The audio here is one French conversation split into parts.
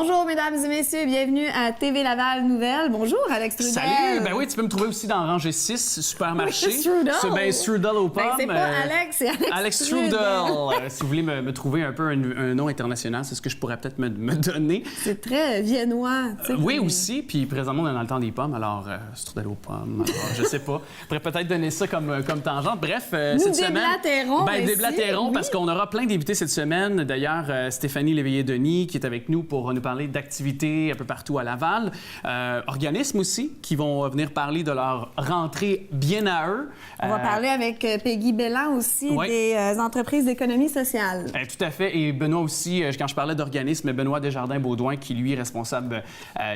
Bonjour, mesdames et messieurs, bienvenue à TV Laval Nouvelles. Bonjour, Alex Trudel. Salut! Ben oui, tu peux me trouver aussi dans Rangée 6, supermarché. Oui, Strudel. C'est bien Strudel aux pommes. Ben, c'est pas Alex, c'est Alex Strudel. Si vous voulez me trouver un peu un nom international, c'est ce que je pourrais peut-être me donner. C'est très viennois. Oui, aussi. Puis présentement, on est dans le temps des pommes, alors Strudel aux pommes. Alors, je sais pas. Je pourrais peut-être donner ça comme tangente. Bref, cette semaine... déblatérons, parce qu'on aura plein d'invités cette semaine. D'ailleurs, Stéphanie Léveillé-Denis, qui est avec nous pour nous parler d'activités un peu partout à Laval. Organismes aussi, qui vont venir parler de leur rentrée bien à eux. On va parler avec Peggy Belland aussi des entreprises d'économie sociale. Tout à fait. Et Benoît aussi, quand je parlais d'organisme, Benoît Desjardins-Baudouin, qui lui est responsable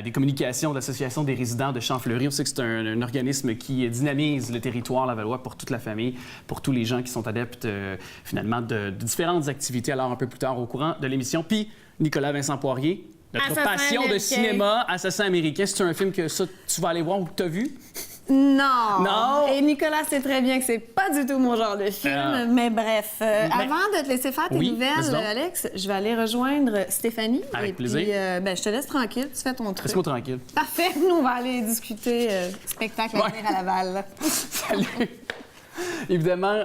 des communications de l'Association des résidents de Champfleury. On sait que c'est un organisme qui dynamise le territoire lavallois pour toute la famille, pour tous les gens qui sont adeptes finalement de différentes activités. Alors un peu plus tard au courant de l'émission. Puis Nicolas Vincent Poirier, notre passion de cinéma, Assassin américain. C'est un film que ça, tu vas aller voir ou que tu as vu? Non. Non. Et Nicolas sait très bien que c'est pas du tout mon genre de film. Mais bref, avant de te laisser faire tes nouvelles, Alex, je vais aller rejoindre Stéphanie. Avec plaisir. Puis, je te laisse tranquille, tu fais ton truc. Laisse-moi tranquille. Parfait. Nous, on va aller discuter spectacle à venir à Laval. Salut. Évidemment,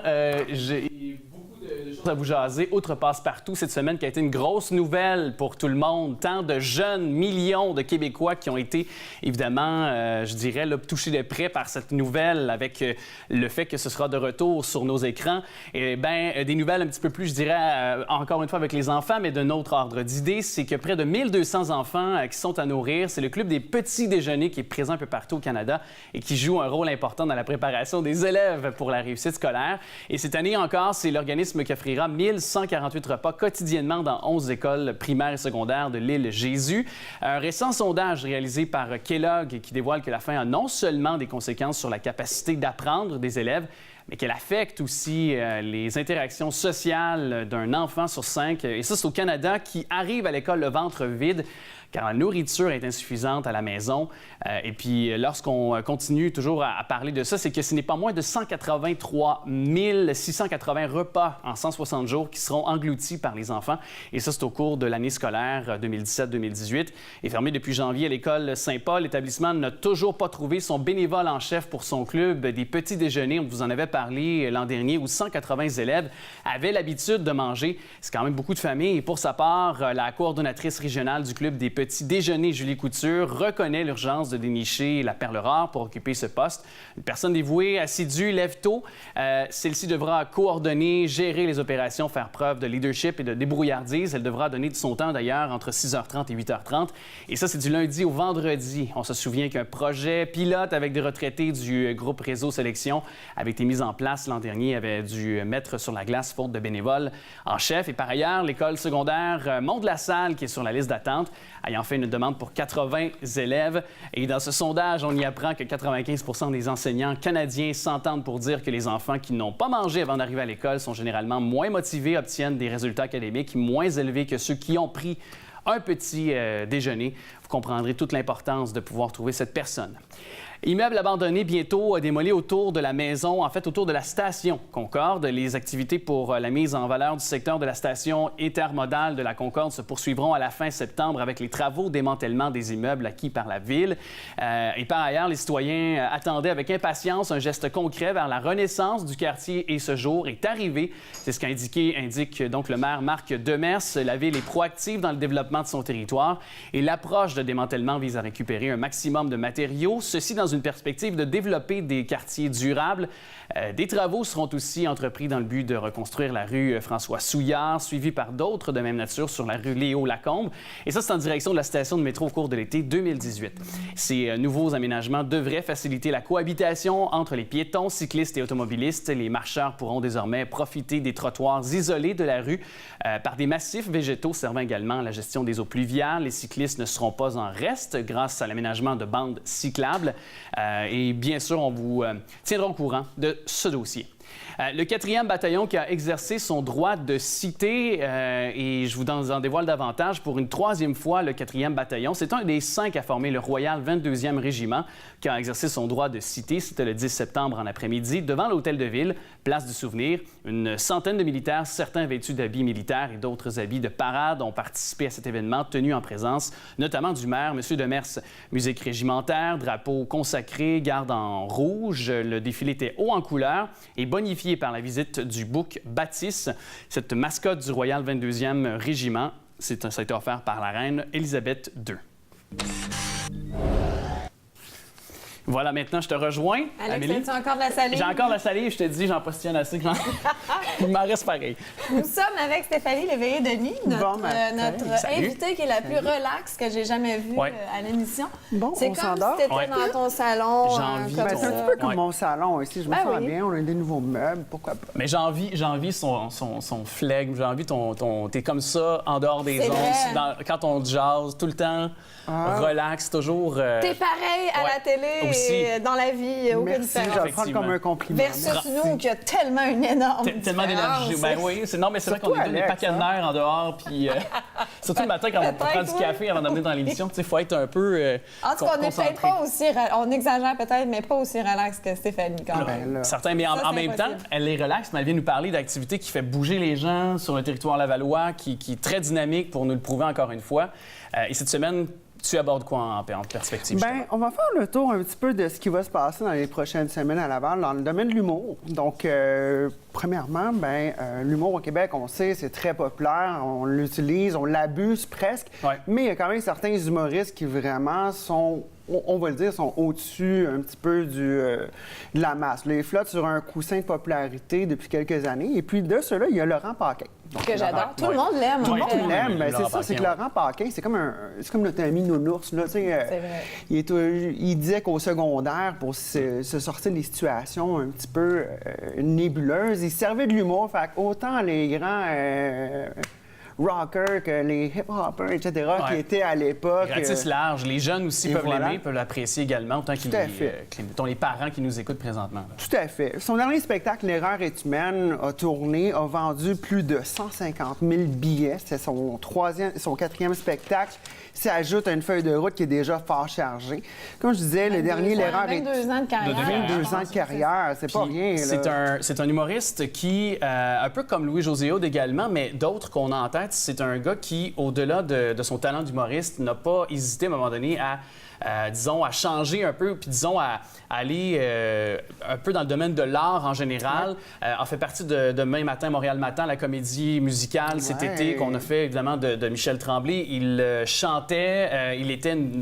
j'ai de choses à vous jaser. Outre Passe-Partout, cette semaine qui a été une grosse nouvelle pour tout le monde. Tant de jeunes, millions de Québécois qui ont été, évidemment, je dirais, là, touchés de près par cette nouvelle avec le fait que ce sera de retour sur nos écrans. Et bien, des nouvelles un petit peu plus, je dirais, encore une fois avec les enfants, mais d'un autre ordre d'idée, c'est que près de 1200 enfants qui sont à nourrir. C'est le Club des petits déjeuners qui est présent un peu partout au Canada et qui joue un rôle important dans la préparation des élèves pour la réussite scolaire. Et cette année encore, c'est l'organisme qui offrira 1148 repas quotidiennement dans 11 écoles primaires et secondaires de l'île Jésus. Un récent sondage réalisé par Kellogg qui dévoile que la faim a non seulement des conséquences sur la capacité d'apprendre des élèves, mais qu'elle affecte aussi les interactions sociales d'un enfant sur 5. Et ça, c'est au Canada, qui arrive à l'école le ventre vide, car la nourriture est insuffisante à la maison. Et puis, lorsqu'on continue toujours à parler de ça, c'est que ce n'est pas moins de 183 680 repas en 160 jours qui seront engloutis par les enfants. Et ça, c'est au cours de l'année scolaire 2017-2018. Et fermé depuis janvier à l'école Saint-Paul, l'établissement n'a toujours pas trouvé son bénévole en chef pour son club des petits déjeuners. On vous en avait parlé l'an dernier, où 180 élèves avaient l'habitude de manger. C'est quand même beaucoup de familles. Et pour sa part, la coordonnatrice régionale du club des petits déjeuners, Julie Couture, reconnaît l'urgence de dénicher la perle rare pour occuper ce poste. Une personne dévouée, assidue, lève tôt. Celle-ci devra coordonner, gérer les opérations, faire preuve de leadership et de débrouillardise. Elle devra donner de son temps, d'ailleurs, entre 6h30 et 8h30. Et ça, c'est du lundi au vendredi. On se souvient qu'un projet pilote avec des retraités du groupe Réseau Sélection avait été mis en place l'an dernier, avait dû mettre sur la glace faute de bénévoles en chef. Et par ailleurs, l'école secondaire Mont-de-la-Salle, qui est sur la liste d'attente, ayant fait une demande pour 80 élèves. Et dans ce sondage, on y apprend que 95 % des enseignants canadiens s'entendent pour dire que les enfants qui n'ont pas mangé avant d'arriver à l'école sont généralement moins motivés, obtiennent des résultats académiques moins élevés que ceux qui ont pris un petit déjeuner. Vous comprendrez toute l'importance de pouvoir trouver cette personne. Immeuble abandonné bientôt démoli autour de la maison, en fait autour de la station Concorde. Les activités pour la mise en valeur du secteur de la station intermodale de la Concorde se poursuivront à la fin septembre avec les travaux démantèlement des immeubles acquis par la ville. Et par ailleurs, les citoyens attendaient avec impatience un geste concret vers la renaissance du quartier et ce jour est arrivé. C'est ce qu'indique donc le maire Marc Demers. La ville est proactive dans le développement de son territoire et l'approche de démantèlement vise à récupérer un maximum de matériaux, ceci dans une perspective de développer des quartiers durables. Des travaux seront aussi entrepris dans le but de reconstruire la rue François Souillard, suivi par d'autres de même nature sur la rue Léo Lacombe. Et ça, c'est en direction de la station de métro au cours de l'été 2018. Ces nouveaux aménagements devraient faciliter la cohabitation entre les piétons, cyclistes et automobilistes. Les marcheurs pourront désormais profiter des trottoirs isolés de la rue par des massifs végétaux servant également à la gestion des eaux pluviales. Les cyclistes ne seront pas en reste grâce à l'aménagement de bandes cyclables. Et bien sûr, on vous tiendra au courant de ce dossier. Le 4e bataillon qui a exercé son droit de cité, et je vous en dévoile davantage, pour une 3e fois, le 4e bataillon. C'est un des 5 à former le Royal 22e Régiment qui a exercé son droit de cité. C'était le 10 septembre en après-midi, devant l'Hôtel de Ville, place du Souvenir. Une centaine de militaires, certains vêtus d'habits militaires et d'autres habits de parade, ont participé à cet événement tenu en présence notamment du maire, M. Demers. Musique régimentaire, drapeau consacré, garde en rouge. Le défilé était haut en couleur et bonifié par la visite du bouc Baptiste, cette mascotte du Royal 22e Régiment. Ça a été offert par la reine Élisabeth II. Voilà, maintenant, je te rejoins. Alex, Amélie. as-tu encore de la salive? J'ai encore de la salive, je te dis, j'en positionne assez. Il m'en reste pareil. Nous sommes avec Stéphanie Léveillé-Denis, notre Salut. invitée qui est la plus relaxe que j'ai jamais vue à l'émission. Bon, c'est on comme s'endort. si tu étais dans ton salon. J'ai envie comme de C'est un ça. petit peu comme mon salon ici. Je me sens oui. bien. On a des nouveaux meubles. Pourquoi pas? Mais j'ai envie son flegme, j'ai envie t'es comme ça, en dehors des C'est ondes, vrai. quand on jase, tout le temps, relax, toujours... T'es pareil à la télé Aussi. et dans la vie, aucune Merci, je différence. vais le prendre comme un compliment. Versus nous, qui a tellement une énorme Tellement d'énergie. Ben oui, c'est vrai Surtout qu'on est des Alex, paquets de nerfs en dehors, puis surtout le matin quand on prend du café avant d'amener dans l'émission, tu sais, il faut être un peu En tout cas, on n'est peut-être pas aussi... On exagère peut-être, mais pas aussi relax que Stéphanie, quand même. Ben là. Certains, mais Ça, en c'est même temps, impossible. elle est relaxe, mais elle vient nous parler d'activités qui fait bouger les gens sur le territoire lavallois, qui est très dynamique pour nous le prouver encore une fois. Et cette semaine, tu abordes quoi en perspective? Ben, on va faire le tour un petit peu de ce qui va se passer dans les prochaines semaines à Laval dans le domaine de l'humour. Donc, premièrement, l'humour au Québec, on sait, c'est très populaire, on l'utilise, on l'abuse presque, mais il y a quand même certains humoristes qui vraiment sont, on va le dire, sont au-dessus un petit peu de la masse. Là, ils flottent sur un coussin de popularité depuis quelques années. Et puis de cela, il y a Laurent Paquin. Donc, Que j'adore. Tout le monde l'aime. Tout le en fait. monde l'aime. Ben, c'est Laurent ça, c'est que Paquin, Laurent Paquin, c'est comme notre ami nounours. Là, C'est vrai. il disait qu'au secondaire, pour se sortir des situations un petit peu nébuleuses, il servait de l'humour. Fait autant les grands rockers que les hip-hoppers, etc., qui étaient à l'époque... Ratisse large. Les jeunes aussi et peuvent voilà. l'aimer, peuvent l'apprécier également, autant qu'ils mettons les parents qui nous écoutent présentement. Là. Tout à fait. Son dernier spectacle, L'erreur est humaine, a tourné, a vendu plus de 150 000 billets. C'est son 4e spectacle. S'ajoute à une feuille de route qui est déjà fort chargée. Comme je disais, le dernier, L'erreur est... 22 ans de carrière. 22 ans de carrière, c'est pas Puis, rien. Là. C'est un humoriste qui, un peu comme Louis-José Hood également, mais d'autres qu'on a en tête, c'est un gars qui, au-delà de son talent d'humoriste, n'a pas hésité à un moment donné disons, à changer un peu, puis disons, à aller un peu dans le domaine de l'art en général. A fait partie de Demain matin, Montréal matin, la comédie musicale cet été qu'on a fait, évidemment, de Michel Tremblay. Il chantait,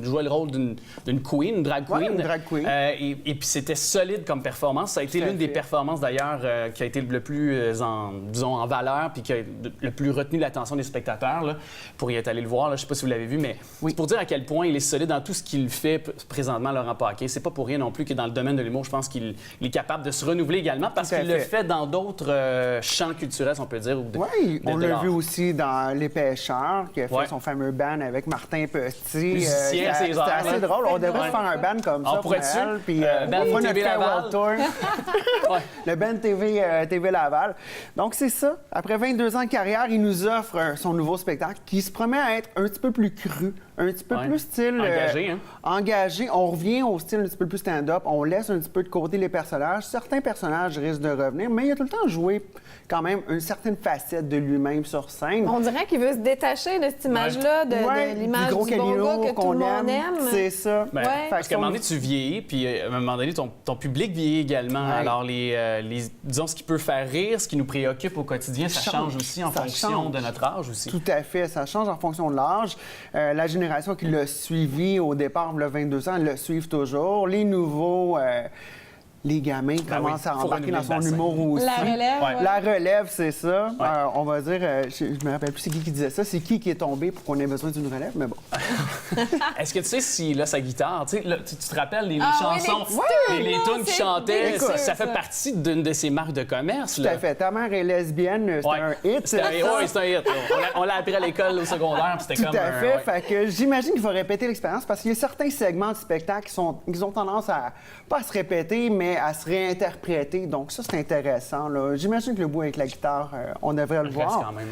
jouait le rôle d'une queen, une drag queen. Ouais, une drag queen. Et puis c'était solide comme performance. Ça a été l'une des performances, d'ailleurs, qui a été le plus, en valeur, puis qui a le plus retenu l'attention des spectateurs, là, pour y être allé le voir. Là. Je ne sais pas si vous l'avez vu, mais c'est pour dire à quel point il est solide dans tout ce qu'il fait présentement, Laurent Paquin. C'est pas pour rien non plus que dans le domaine de l'humour, je pense qu'il est capable de se renouveler également parce qu'il le fait dans d'autres champs culturels, si on peut dire. Oui, on l'a vu aussi dans Les Pêcheurs, qui a fait son fameux band avec Martin Petit. Musicien, C'était assez drôle. On devrait faire un band comme ça pour Noël, puis band on fera notre TV farewell tour. Le band TV Laval. Donc, c'est ça. Après 22 ans de carrière, il nous offre son nouveau spectacle qui se promet à être un petit peu plus cru, un petit peu plus style... engagé, engagé. On revient au style un petit peu plus stand-up. On laisse un petit peu de côté les personnages. Certains personnages risquent de revenir, mais il a tout le temps joué quand même une certaine facette de lui-même sur scène. On dirait qu'il veut se détacher de cette image-là, de l'image du, gros bon gars que tout le monde aime. C'est ça. Parce qu'à un moment donné, tu vieillis, puis à un moment donné, ton public vieillit également. Ouais. Alors, disons, ce qui peut faire rire, ce qui nous préoccupe au quotidien, ça change aussi en fonction de notre âge aussi. Tout à fait. Ça change en fonction de l'âge. La génération qui l'a suivi au départ, le 22 ans, le suivent toujours. Les nouveaux... les gamins commencent à embarquer dans son humour aussi. La relève. La relève, c'est ça. On va dire, je me rappelle plus c'est qui disait ça. C'est qui est tombé pour qu'on ait besoin d'une relève, mais bon. Est-ce que tu sais s'il a sa guitare? Tu te rappelles les chansons, les tunes qu'il chantait? Ça fait partie d'une de ses marques de commerce. Tout à fait. Ta mère est lesbienne, c'est un hit. C'est un hit. On l'a appris à l'école au secondaire, puis c'était comme Tout à fait. Fait que j'imagine qu'il faut répéter l'expérience parce qu'il y a certains segments du spectacle qui ont tendance à pas à se répéter, mais mais à se réinterpréter. Donc ça, c'est intéressant. Là. J'imagine que le bout avec la guitare, on devrait le voir. Quand même,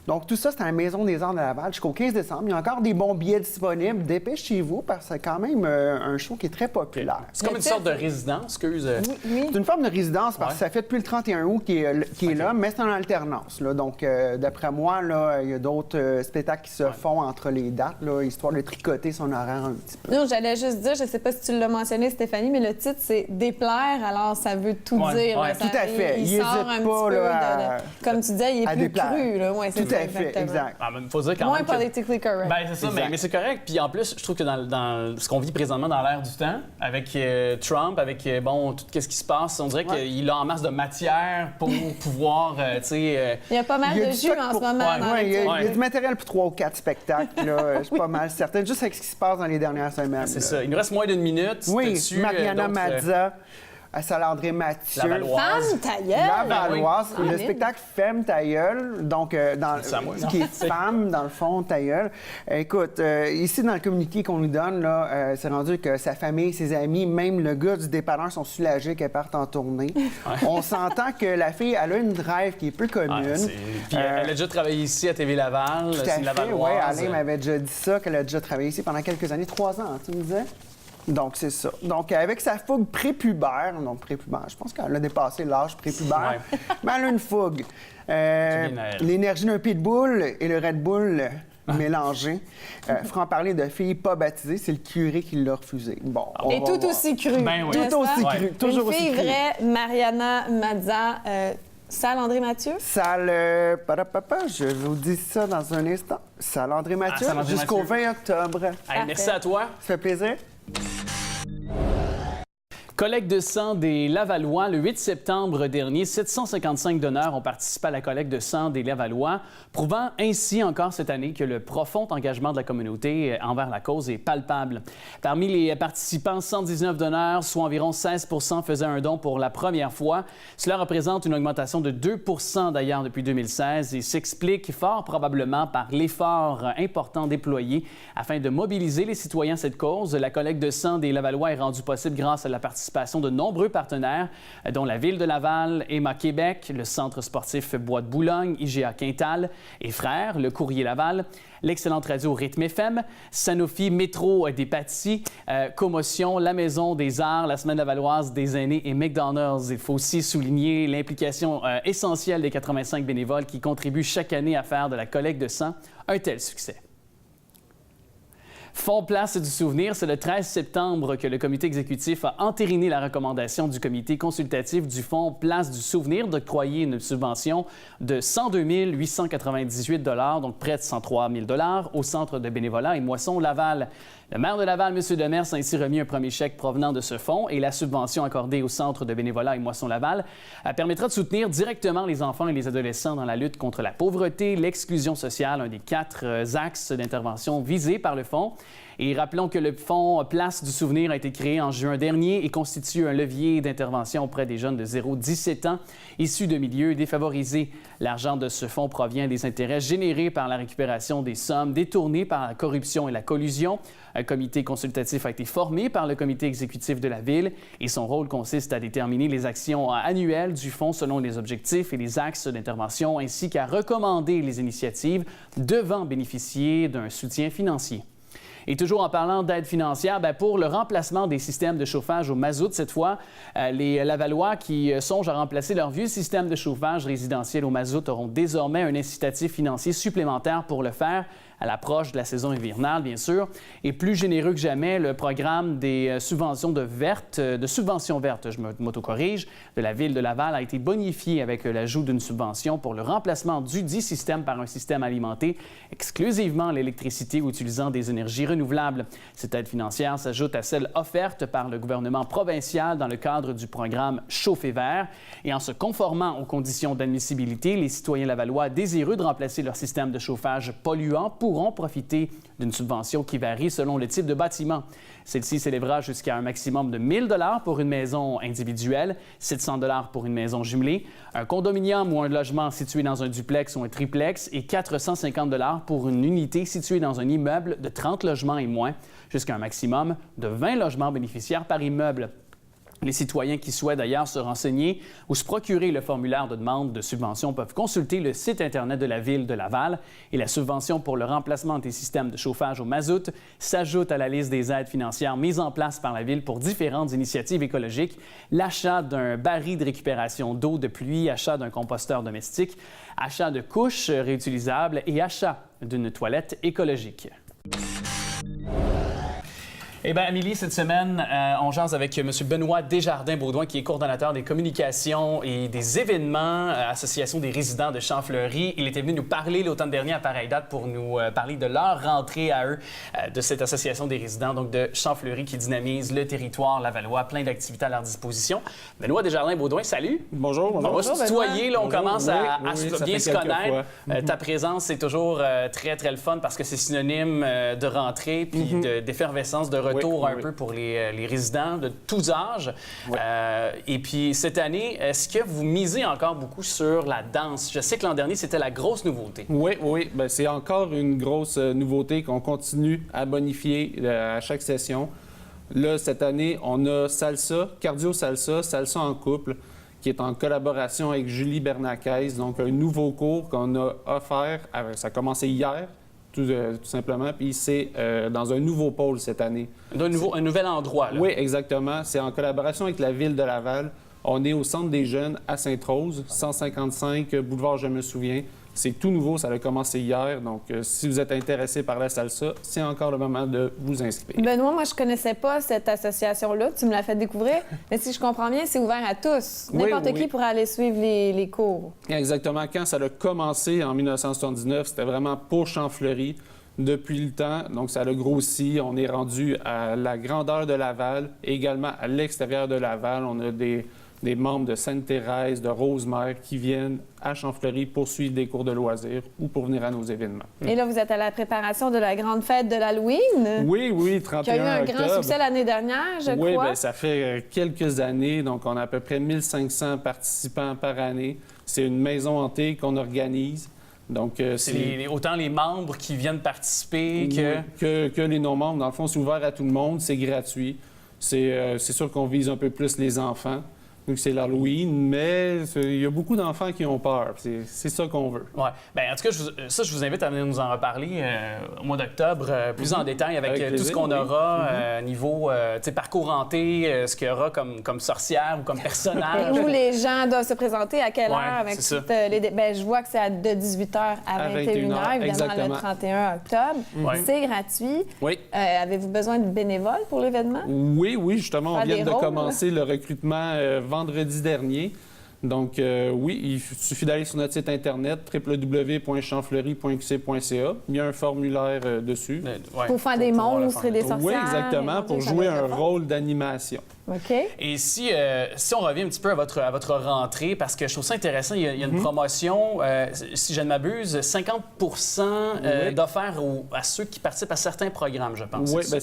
Donc, tout ça, c'est à la Maison des Arts de Laval jusqu'au 15 décembre. Il y a encore des bons billets disponibles. Dépêchez-vous parce que c'est quand même un show qui est très populaire. C'est comme une sorte de résidence, excuse. Oui. C'est une forme de résidence parce que ça fait depuis le 31 août qui est là, mais c'est en alternance. Là. Donc, d'après moi, là, il y a d'autres spectacles qui se font entre les dates, là, histoire de tricoter son horaire un petit peu. Non, j'allais juste dire, je sais pas si tu l'as mentionné, Stéphanie, mais le titre, c'est « Déplaire », alors ça veut tout dire. Ouais. Là, Tout à fait. Il sort un petit peu là, comme tu disais, il est plus déplaire. cru. Là. Ouais, c'est Tout ça, à fait, exactement. exact. Ah, mais faut dire quand Moins même que... politically correct. Ben, c'est ça, Exact. mais c'est correct. Puis en plus, je trouve que dans ce qu'on vit présentement dans l'ère du temps, avec Trump, avec tout ce qui se passe, on dirait qu'il a en masse de matière pour pouvoir, tu sais... Il y a pas mal Il y a de du jus stock en pour- ce moment. Ouais, dans il y l'actu. a du matériel pour 3 ou 4 spectacles. Là, je suis pas mal certaine. Juste avec ce qui se passe dans les dernières semaines. C'est là. ça. Il nous reste moins d'une minute. Oui, T'as-tu, Mariana d'autres, Mazza, Salandré Mathieu. Lavalloise. Femme, ta gueule! Lavalloise, Ben oui. le spectacle Femme ta gueule, donc C'est à moi, ça. qui est femme dans le fond ta gueule. Écoute, ici dans le communiqué qu'on nous donne là, c'est rendu que sa famille, ses amis, même le gars du dépanneur sont soulagés qu'elle parte en tournée. On s'entend que la fille, elle a une drive qui est peu commune. Puis elle a déjà travaillé ici à TV Laval. Tout C'est à une fait, Lavalloise. oui. Alain m'avait déjà dit ça, qu'elle a déjà travaillé ici pendant quelques années, 3 ans, tu me disais? Donc, c'est ça. Donc, avec sa fougue prépubère, je pense qu'elle a dépassé l'âge prépubère, mais elle a une fougue. L'énergie d'un pitbull et le Red Bull mélangés. Faut en parler de filles pas baptisées, c'est le curé qui l'a refusé. Bon, on Et va tout voir. aussi cru. Ben oui. Tout n'est-ce aussi pas? cru, toujours Une fille aussi cru. vraie, Mariana Mazza, Salle André Mathieu. Salle, je vous dis ça dans un instant. Salle André Mathieu, Salle André jusqu'au Mathieu. 20 octobre. Hey, merci à toi. Ça fait plaisir? Collecte de sang des Lavallois. Le 8 septembre dernier, 755 donneurs ont participé à la collecte de sang des Lavallois, prouvant ainsi encore cette année que le profond engagement de la communauté envers la cause est palpable. Parmi les participants, 119 donneurs, soit environ 16 % faisaient un don pour la première fois. Cela représente une augmentation de 2 % d'ailleurs depuis 2016 et s'explique fort probablement par l'effort important déployé afin de mobiliser les citoyens à cette cause. La collecte de sang des Lavallois est rendue possible grâce à la participation de nombreux partenaires, dont la Ville de Laval, Emma Québec, le Centre sportif Bois de Boulogne, IGA Quintal et Frères, le Courrier Laval, l'excellente radio Rythme FM, Sanofi Métro des Pâtis, Commotion, la Maison des Arts, la Semaine lavalloise des aînés et McDonald's. Il faut aussi souligner l'implication essentielle des 85 bénévoles qui contribuent chaque année à faire de la collecte de sang un tel succès. Fonds Place du Souvenir, c'est le 13 septembre que le comité exécutif a entériné la recommandation du comité consultatif du Fonds Place du Souvenir d'octroyer une subvention de 102 898 $, donc près de 103 000 $ au Centre de bénévolat et Moisson Laval. Le maire de Laval, M. Demers, a ainsi remis un premier chèque provenant de ce fonds et la subvention accordée au Centre de bénévolat et Moisson Laval permettra de soutenir directement les enfants et les adolescents dans la lutte contre la pauvreté, l'exclusion sociale, un des 4 axes d'intervention visés par le fonds. Et rappelons que le Fonds Place du Souvenir a été créé en juin dernier et constitue un levier d'intervention auprès des jeunes de 0-17 ans issus de milieux défavorisés. L'argent de ce fonds provient des intérêts générés par la récupération des sommes détournées par la corruption et la collusion. Un comité consultatif a été formé par le comité exécutif de la Ville et son rôle consiste à déterminer les actions annuelles du fonds selon les objectifs et les axes d'intervention ainsi qu'à recommander les initiatives devant bénéficier d'un soutien financier. Et toujours en parlant d'aide financière, pour le remplacement des systèmes de chauffage au mazout, cette fois, les Lavallois qui songent à remplacer leur vieux système de chauffage résidentiel au mazout auront désormais un incitatif financier supplémentaire pour le faire à l'approche de la saison hivernale, bien sûr. Et plus généreux que jamais, le programme des subventions de subventions vertes, je m'autocorrige, de la Ville de Laval a été bonifié avec l'ajout d'une subvention pour le remplacement du dit système par un système alimenté exclusivement à l'électricité ou utilisant des énergies renouvelables. Cette aide financière s'ajoute à celle offerte par le gouvernement provincial dans le cadre du programme Chauffer vert. Et en se conformant aux conditions d'admissibilité, les citoyens lavallois désireux de remplacer leur système de chauffage polluant pourront profiter d'une subvention qui varie selon le type de bâtiment. Celle-ci s'élèvera jusqu'à un maximum de 1 000 $ pour une maison individuelle, 700 $ pour une maison jumelée, un condominium ou un logement situé dans un duplex ou un triplex et 450 $ pour une unité située dans un immeuble de 30 logements et moins, jusqu'à un maximum de 20 logements bénéficiaires par immeuble. Les citoyens qui souhaitent d'ailleurs se renseigner ou se procurer le formulaire de demande de subvention peuvent consulter le site Internet de la Ville de Laval. Et la subvention pour le remplacement des systèmes de chauffage au mazout s'ajoute à la liste des aides financières mises en place par la Ville pour différentes initiatives écologiques. L'achat d'un baril de récupération d'eau de pluie, achat d'un composteur domestique, achat de couches réutilisables et achat d'une toilette écologique. Eh bien, Amélie, cette semaine, on jase avec M. Benoît Desjardins-Baudouin, qui est coordonnateur des communications et des événements à l'Association des résidents de Champfleury. Il était venu nous parler l'automne dernier à pareille date pour nous parler de leur rentrée à eux, de cette Association des résidents donc de Champfleury qui dynamise le territoire lavallois, plein d'activités à leur disposition. Benoît Desjardins-Baudouin, salut! Bonjour, bonjour. On va se tutoyer, là, on Bonjour. commence à Oui, bien se connaître. Ta présence, c'est toujours très, très le fun parce que c'est synonyme de rentrée puis d'effervescence, de retour un peu pour les résidents de tous âges. Et puis cette année, est-ce que vous misez encore beaucoup sur la danse? Je sais que l'an dernier, c'était la grosse nouveauté. Oui. Bien, c'est encore une grosse nouveauté qu'on continue à bonifier à chaque session. Là, cette année, on a salsa, cardio-salsa, salsa en couple, qui est en collaboration avec Julie Bernacquez. Donc, un nouveau cours qu'on a offert. Ça a commencé hier. Tout simplement, puis c'est dans un nouveau pôle cette année. Un nouvel endroit, là. Oui, exactement. C'est en collaboration avec la Ville de Laval. On est au Centre des jeunes à Sainte-Rose, 155 boulevard Je me souviens. C'est tout nouveau, ça a commencé hier. Donc, si vous êtes intéressé par la salsa, c'est encore le moment de vous inscrire. Benoît, moi, je connaissais pas cette association-là. Tu me l'as fait découvrir. Mais si je comprends bien, c'est ouvert à tous. N'importe qui pourrait aller suivre les cours. Exactement. Quand ça a commencé en 1979, c'était vraiment pour Champfleury. Depuis le temps, donc ça a grossi. On est rendu à la grandeur de Laval, et également à l'extérieur de Laval. On a des membres de Sainte-Thérèse, de Rosemère qui viennent à Champfleury pour suivre des cours de loisirs ou pour venir à nos événements. Et là, vous êtes à la préparation de la grande fête de l'Halloween. Oui, 31 octobre. Qui a eu un grand succès l'année dernière, je crois. Oui, bien, ça fait quelques années. Donc, on a à peu près 1500 participants par année. C'est une maison hantée qu'on organise. Donc, c'est autant les membres qui viennent participer que les non-membres. Dans le fond, c'est ouvert à tout le monde, c'est gratuit. C'est sûr qu'on vise un peu plus les enfants, vu que c'est l'Halloween, mais il y a beaucoup d'enfants qui ont peur. C'est ça qu'on veut. Oui. Bien, en tout cas, je vous invite à venir nous en reparler au mois d'octobre, plus en détail avec tout ce qu'on aura niveau parcours hanté, ce qu'il y aura comme sorcière ou comme personnage. Et où les gens doivent se présenter, à quelle heure? Avec toutes je vois que c'est de 18h à 21h, évidemment, exactement. le 31 octobre. C'est gratuit. Oui. Avez-vous besoin de bénévoles pour l'événement? Oui, justement, on vient de commencer le recrutement vendredi dernier. Donc, il suffit d'aller sur notre site Internet, www.champfleury.qc.ca. Il y a un formulaire dessus. Pour faire des monstres et des sorcières. Oui, exactement, pour jouer un rôle d'animation. OK. Et si on revient un petit peu à votre rentrée, parce que je trouve ça intéressant, il y a une promotion, si je ne m'abuse, 50 d'offerts à ceux qui participent à certains programmes, je pense. Oui, bien,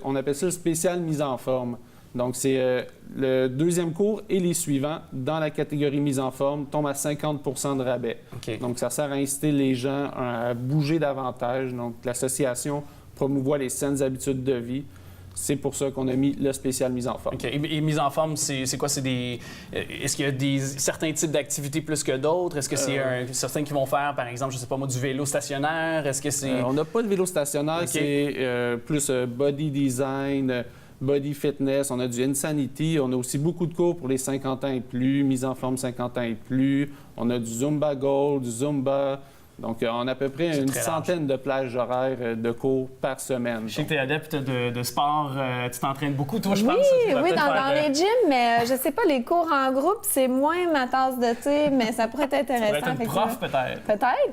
on appelle ça le spécial mise en forme. Donc, c'est le deuxième cours et les suivants dans la catégorie mise en forme tombent à 50 de rabais. Okay. Donc, ça sert à inciter les gens à bouger davantage. Donc, l'association promouvoit les saines habitudes de vie. C'est pour ça qu'on a mis le spécial mise en forme. OK. Et mise en forme, c'est quoi? Est-ce qu'il y a certains types d'activités plus que d'autres? Est-ce que c'est certains qui vont faire, par exemple, je sais pas moi, du vélo stationnaire? Est-ce que c'est... On n'a pas de vélo stationnaire. Okay. C'est plus body design, body fitness, on a du Insanity, on a aussi beaucoup de cours pour les 50 ans et plus, mise en forme 50 ans et plus, on a du Zumba Gold, du Zumba. Donc, on a à peu près une centaine de plages horaires de cours par semaine. Je sais que tu es adepte de sport, tu t'entraînes beaucoup, toi, je pense. Oui, dans les gyms, mais je sais pas, les cours en groupe, c'est moins ma tasse de thé, mais ça pourrait être intéressant. Tu pourrais être une prof, peut-être.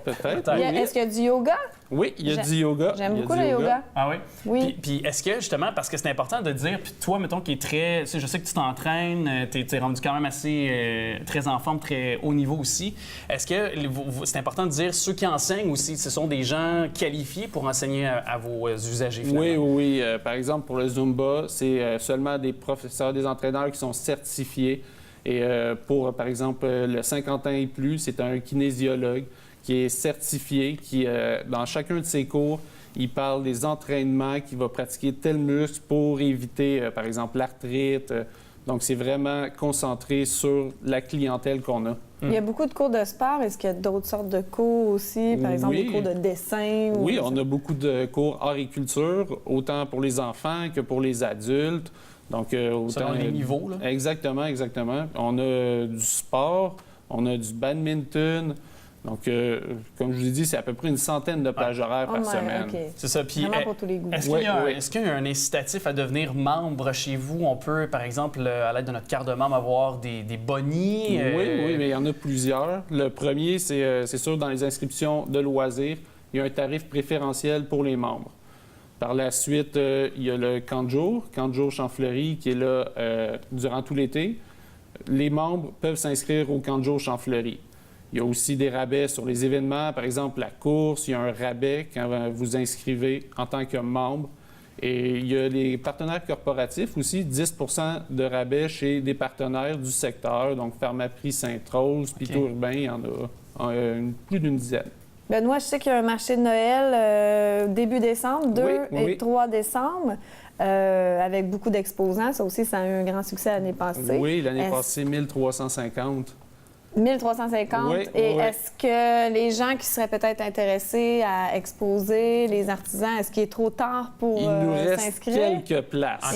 Peut-être. Est-ce qu'il y a du yoga? Oui, il y a du yoga. J'aime beaucoup le yoga. Ah oui? Oui. Puis est-ce que, justement, parce que c'est important de dire, puis toi, mettons, qui est très... Je sais que tu t'entraînes, tu es rendu quand même assez très en forme, très haut niveau aussi. Est-ce que c'est important de dire, ceux qui enseignent aussi, ce sont des gens qualifiés pour enseigner à vos usagers, finalement? Oui. Par exemple, pour le Zumba, c'est seulement des professeurs, des entraîneurs qui sont certifiés. Et pour, par exemple, le 50 ans et plus, c'est un kinésiologue qui est certifié, qui, dans chacun de ses cours, il parle des entraînements, qu'il va pratiquer tel muscle pour éviter, par exemple, l'arthrite. Donc, c'est vraiment concentré sur la clientèle qu'on a. Il y a beaucoup de cours de sport. Est-ce qu'il y a d'autres sortes de cours aussi? Par exemple, des cours de dessin? Oui, on a beaucoup de cours art et culture, autant pour les enfants que pour les adultes. Donc, autant... Selon les niveaux, là? Exactement, exactement. On a du sport, on a du badminton. Donc, comme je vous l'ai dit, c'est à peu près une centaine de plages horaires par semaine. Okay. C'est ça. Puis, vraiment pour tous les goûts. Est-ce qu'il y a un incitatif à devenir membre chez vous? On peut, par exemple, à l'aide de notre carte de membre, avoir des bonnies? Oui, mais il y en a plusieurs. Le premier, c'est sûr, dans les inscriptions de loisirs, il y a un tarif préférentiel pour les membres. Par la suite, il y a le camp de jour Champfleury, qui est là durant tout l'été. Les membres peuvent s'inscrire au camp de jour Champfleury. Il y a aussi des rabais sur les événements. Par exemple, la course, il y a un rabais quand vous inscrivez en tant que membre. Et il y a les partenaires corporatifs aussi, 10 de rabais chez des partenaires du secteur, donc Pharmaprix Sainte-Rose, Pito Urbain, il y en a plus d'une dizaine. Benoît, je sais qu'il y a un marché de Noël début décembre, 2 et 3 décembre, avec beaucoup d'exposants. Ça aussi, ça a eu un grand succès l'année passée. Oui, l'année passée, 1350. 1350. Est-ce que les gens qui seraient peut-être intéressés à exposer, les artisans, est-ce qu'il est trop tard pour s'inscrire? Il nous reste s'inscrire? quelques places.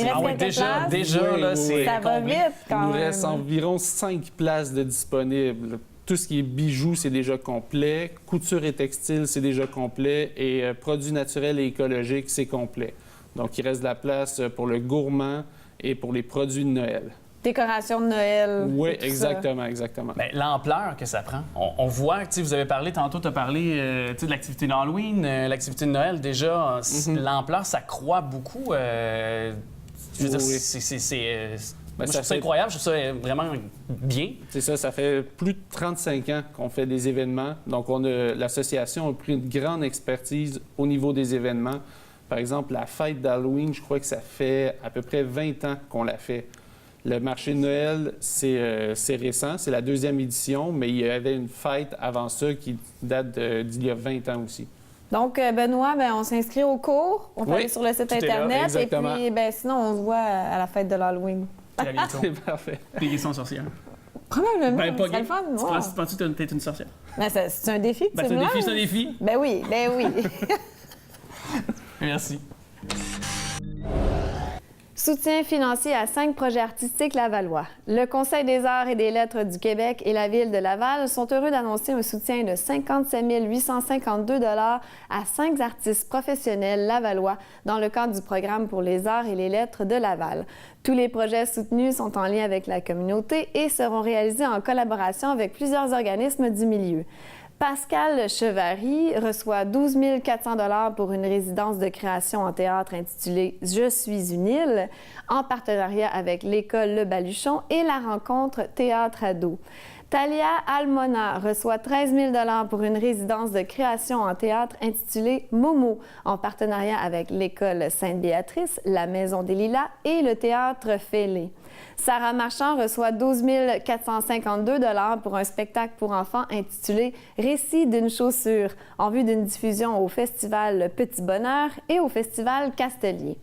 Déjà, là, c'est ça va vite quand même. Il nous reste environ 5 places de disponibles. Tout ce qui est bijoux, c'est déjà complet. Couture et textile, c'est déjà complet. Et produits naturels et écologiques, c'est complet. Donc, il reste de la place pour le gourmand et pour les produits de Noël. Décoration de Noël. Oui, exactement, exactement. Bien, l'ampleur que ça prend. On voit, tu sais, vous avez parlé, tantôt, tu as parlé de l'activité d'Halloween, l'activité de Noël. Déjà, l'ampleur, ça croît beaucoup. Je veux dire, moi, je trouve ça incroyable, je trouve ça vraiment bien. C'est ça, ça fait plus de 35 ans qu'on fait des événements. Donc, l'association a pris une grande expertise au niveau des événements. Par exemple, la fête d'Halloween, je crois que ça fait à peu près 20 ans qu'on l'a fait. Le marché de Noël, c'est récent, c'est la 2e édition, mais il y avait une fête avant ça qui date d'il y a 20 ans aussi. Donc, Benoît, on s'inscrit au cours, on peut aller sur le site Internet, et puis sinon, on se voit à la fête de l'Halloween. Très bientôt. C'est parfait. Des questions sorcières. Probablement. Pas c'est le fun. Tu penses que tu es une sorcière? C'est un défi, c'est un défi. Ben oui. Merci. Soutien financier à 5 projets artistiques lavallois. Le Conseil des arts et des lettres du Québec et la Ville de Laval sont heureux d'annoncer un soutien de 57 852 $ à 5 artistes professionnels lavallois dans le cadre du programme pour les arts et les lettres de Laval. Tous les projets soutenus sont en lien avec la communauté et seront réalisés en collaboration avec plusieurs organismes du milieu. Pascal Chevary reçoit 12 400 $ pour une résidence de création en théâtre intitulée « Je suis une île » en partenariat avec l'École Le Baluchon et la rencontre Théâtre Ado. Talia Almona reçoit 13 000 $ pour une résidence de création en théâtre intitulée « Momo » en partenariat avec l'École Sainte-Béatrice, la Maison des Lilas et le Théâtre Fêlé. Sarah Marchand reçoit 12 452 $ pour un spectacle pour enfants intitulé « Récit d'une chaussure » en vue d'une diffusion au Festival Petit Bonheur et au Festival Castelier.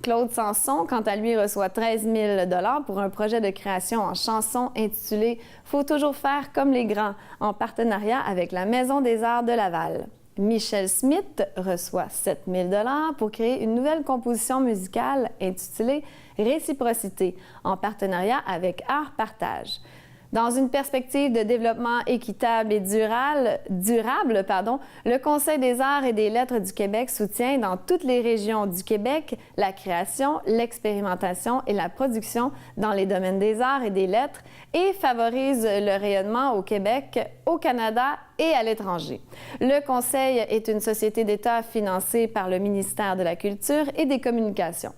Claude Sanson, quant à lui, reçoit 13 000 $ pour un projet de création en chanson intitulé « Faut toujours faire comme les grands » en partenariat avec la Maison des arts de Laval. Michel Smith reçoit 7 000 $ pour créer une nouvelle composition musicale intitulée « Réciprocité » en partenariat avec Art Partage. Dans une perspective de développement équitable et durable, le Conseil des arts et des lettres du Québec soutient dans toutes les régions du Québec la création, l'expérimentation et la production dans les domaines des arts et des lettres et favorise le rayonnement au Québec, au Canada et à l'étranger. Le Conseil est une société d'État financée par le ministère de la Culture et des Communications.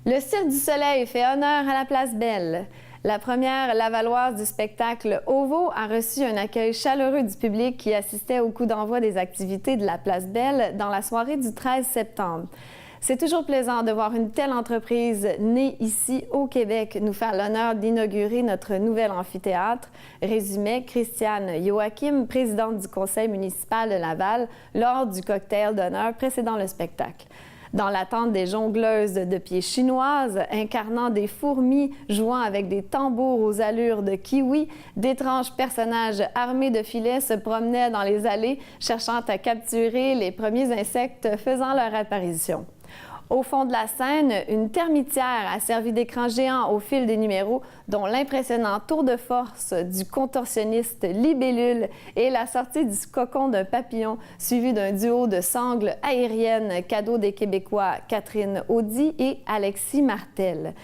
Le Cirque du Soleil fait honneur à la Place Belle. La première lavalloise du spectacle OVO a reçu un accueil chaleureux du public qui assistait au coup d'envoi des activités de la Place Belle dans la soirée du 13 septembre. C'est toujours plaisant de voir une telle entreprise née ici au Québec nous faire l'honneur d'inaugurer notre nouvel amphithéâtre, résumait Christiane Joachim, présidente du conseil municipal de Laval, lors du cocktail d'honneur précédant le spectacle. Dans l'attente des jongleuses de pieds chinoises, incarnant des fourmis, jouant avec des tambours aux allures de kiwi, d'étranges personnages armés de filets se promenaient dans les allées, cherchant à capturer les premiers insectes faisant leur apparition. Au fond de la scène, une termitière a servi d'écran géant au fil des numéros, dont l'impressionnant tour de force du contorsionniste Libellule et la sortie du cocon d'un papillon, suivi d'un duo de sangles aériennes, cadeau des Québécois Catherine Audy et Alexis Martel.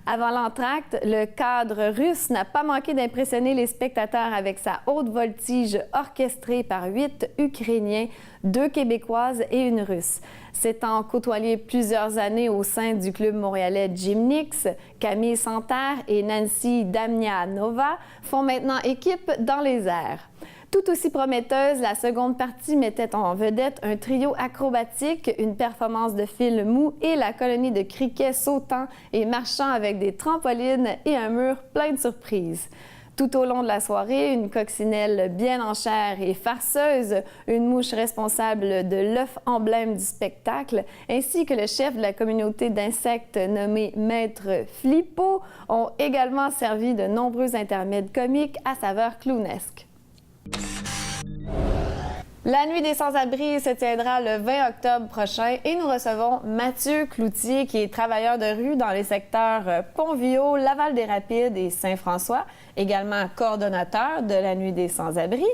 Avant l'entracte, le cadre russe n'a pas manqué d'impressionner les spectateurs avec sa haute voltige orchestrée par 8 Ukrainiens, 2 Québécoises et une Russe. S'étant côtoyé plusieurs années au sein du club montréalais Gymnix, Camille Santerre et Nancy Damianova font maintenant équipe dans les airs. Tout aussi prometteuse, la seconde partie mettait en vedette un trio acrobatique, une performance de fil mou et la colonie de criquets sautant et marchant avec des trampolines et un mur plein de surprises. Tout au long de la soirée, une coccinelle bien en chair et farceuse, une mouche responsable de l'œuf emblème du spectacle, ainsi que le chef de la communauté d'insectes nommé Maître Flippo ont également servi de nombreux intermèdes comiques à saveur clownesque. La Nuit des sans-abri se tiendra le 20 octobre prochain et nous recevons Mathieu Cloutier, qui est travailleur de rue dans les secteurs Pont-Viau, Laval-des-Rapides et Saint-François, également coordonnateur de la Nuit des sans-abri.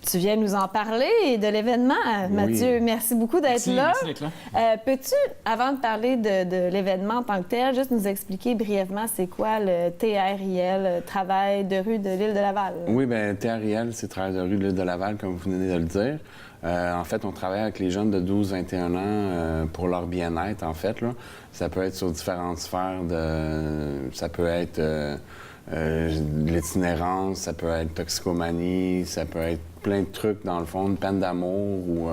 Tu viens nous en parler de l'événement. Mathieu, merci beaucoup d'être là. Merci d'être là. Peux-tu, avant de parler de l'événement en tant que tel, juste nous expliquer brièvement c'est quoi le TRIL, Travail de rue de l'île de Laval? Oui, bien, TRIL, c'est Travail de rue de l'île de Laval, comme vous venez de le dire. En fait, on travaille avec les jeunes de 12-21 ans pour leur bien-être, en fait. Là. Ça peut être sur différentes sphères Ça peut être l'itinérance, ça peut être toxicomanie, ça peut être plein de trucs, dans le fond, une peine d'amour.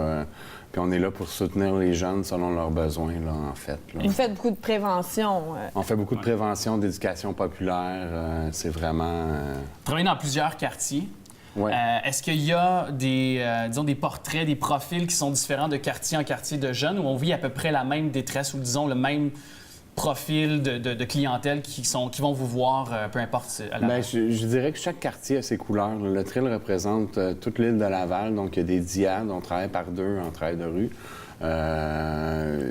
Puis on est là pour soutenir les jeunes selon leurs besoins, là, en fait. Là. Vous faites beaucoup de prévention. On fait beaucoup de prévention, d'éducation populaire. C'est vraiment... Travailler dans plusieurs quartiers. Ouais. Est-ce qu'il y a des portraits, des profils qui sont différents de quartier en quartier de jeunes où on vit à peu près la même détresse ou, disons, le même profil de clientèle qui vont vous voir, peu importe à la Bien, je dirais que chaque quartier a ses couleurs. Le TRIL représente toute l'île de Laval, donc il y a des diades. On travaille par deux en travail de rue.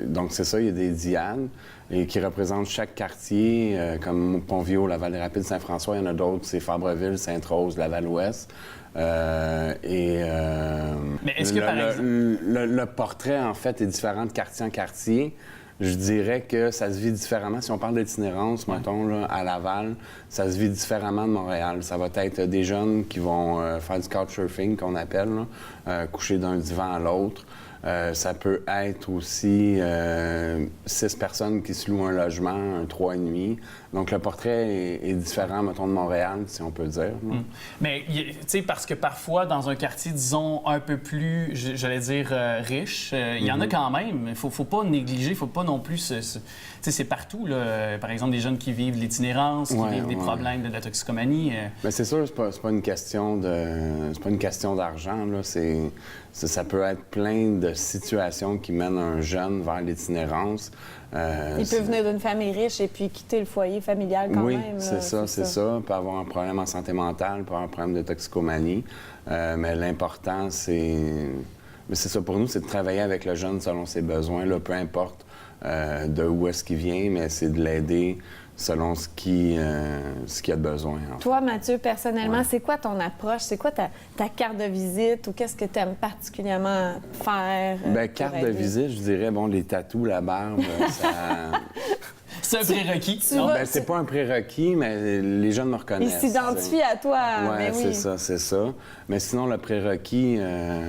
Donc c'est ça, il y a des diades et qui représentent chaque quartier, comme Pont-Viau, Laval-des-Rapides, Saint-François. Il y en a d'autres, c'est Fabreville, Sainte-Rose, Laval-Ouest. Mais est-ce que, par exemple... le portrait, en fait, est différent de quartier en quartier. Je dirais que ça se vit différemment. Si on parle d'itinérance, mettons, là, à Laval, ça se vit différemment de Montréal. Ça va être des jeunes qui vont faire du couchsurfing, qu'on appelle, là, coucher d'un divan à l'autre. Ça peut être aussi 6 personnes qui se louent un logement, un 3,5. Donc, le portrait est différent, mettons, de Montréal, si on peut dire. Mais, tu sais, parce que parfois, dans un quartier, disons, un peu plus, j'allais dire, riche, il y en a quand même. Il faut pas négliger, il faut pas non plus tu sais, c'est partout, là. Par exemple, des jeunes qui vivent l'itinérance, qui vivent des problèmes de la toxicomanie. Mais c'est sûr, c'est pas une question d'argent, là. Ça peut être plein de situations qui mènent un jeune vers l'itinérance. Il peut venir d'une famille riche et puis quitter le foyer familial quand même. Oui, c'est ça. Il peut avoir un problème en santé mentale, il peut avoir un problème de toxicomanie. Mais l'important, c'est ça, pour nous, c'est de travailler avec le jeune selon ses besoins, là, peu importe de où est-ce qu'il vient, mais c'est de l'aider selon ce qu'il a besoin. Toi, Mathieu, personnellement, c'est quoi ton approche? C'est quoi ta carte de visite ou qu'est-ce que tu aimes particulièrement faire? Bien, carte de visite, je dirais, bon, les tatous, la barbe, ça... C'est un prérequis. C'est pas un prérequis, mais les jeunes me reconnaissent. Ils s'identifient à toi. Oui, c'est ça. Mais sinon, le prérequis,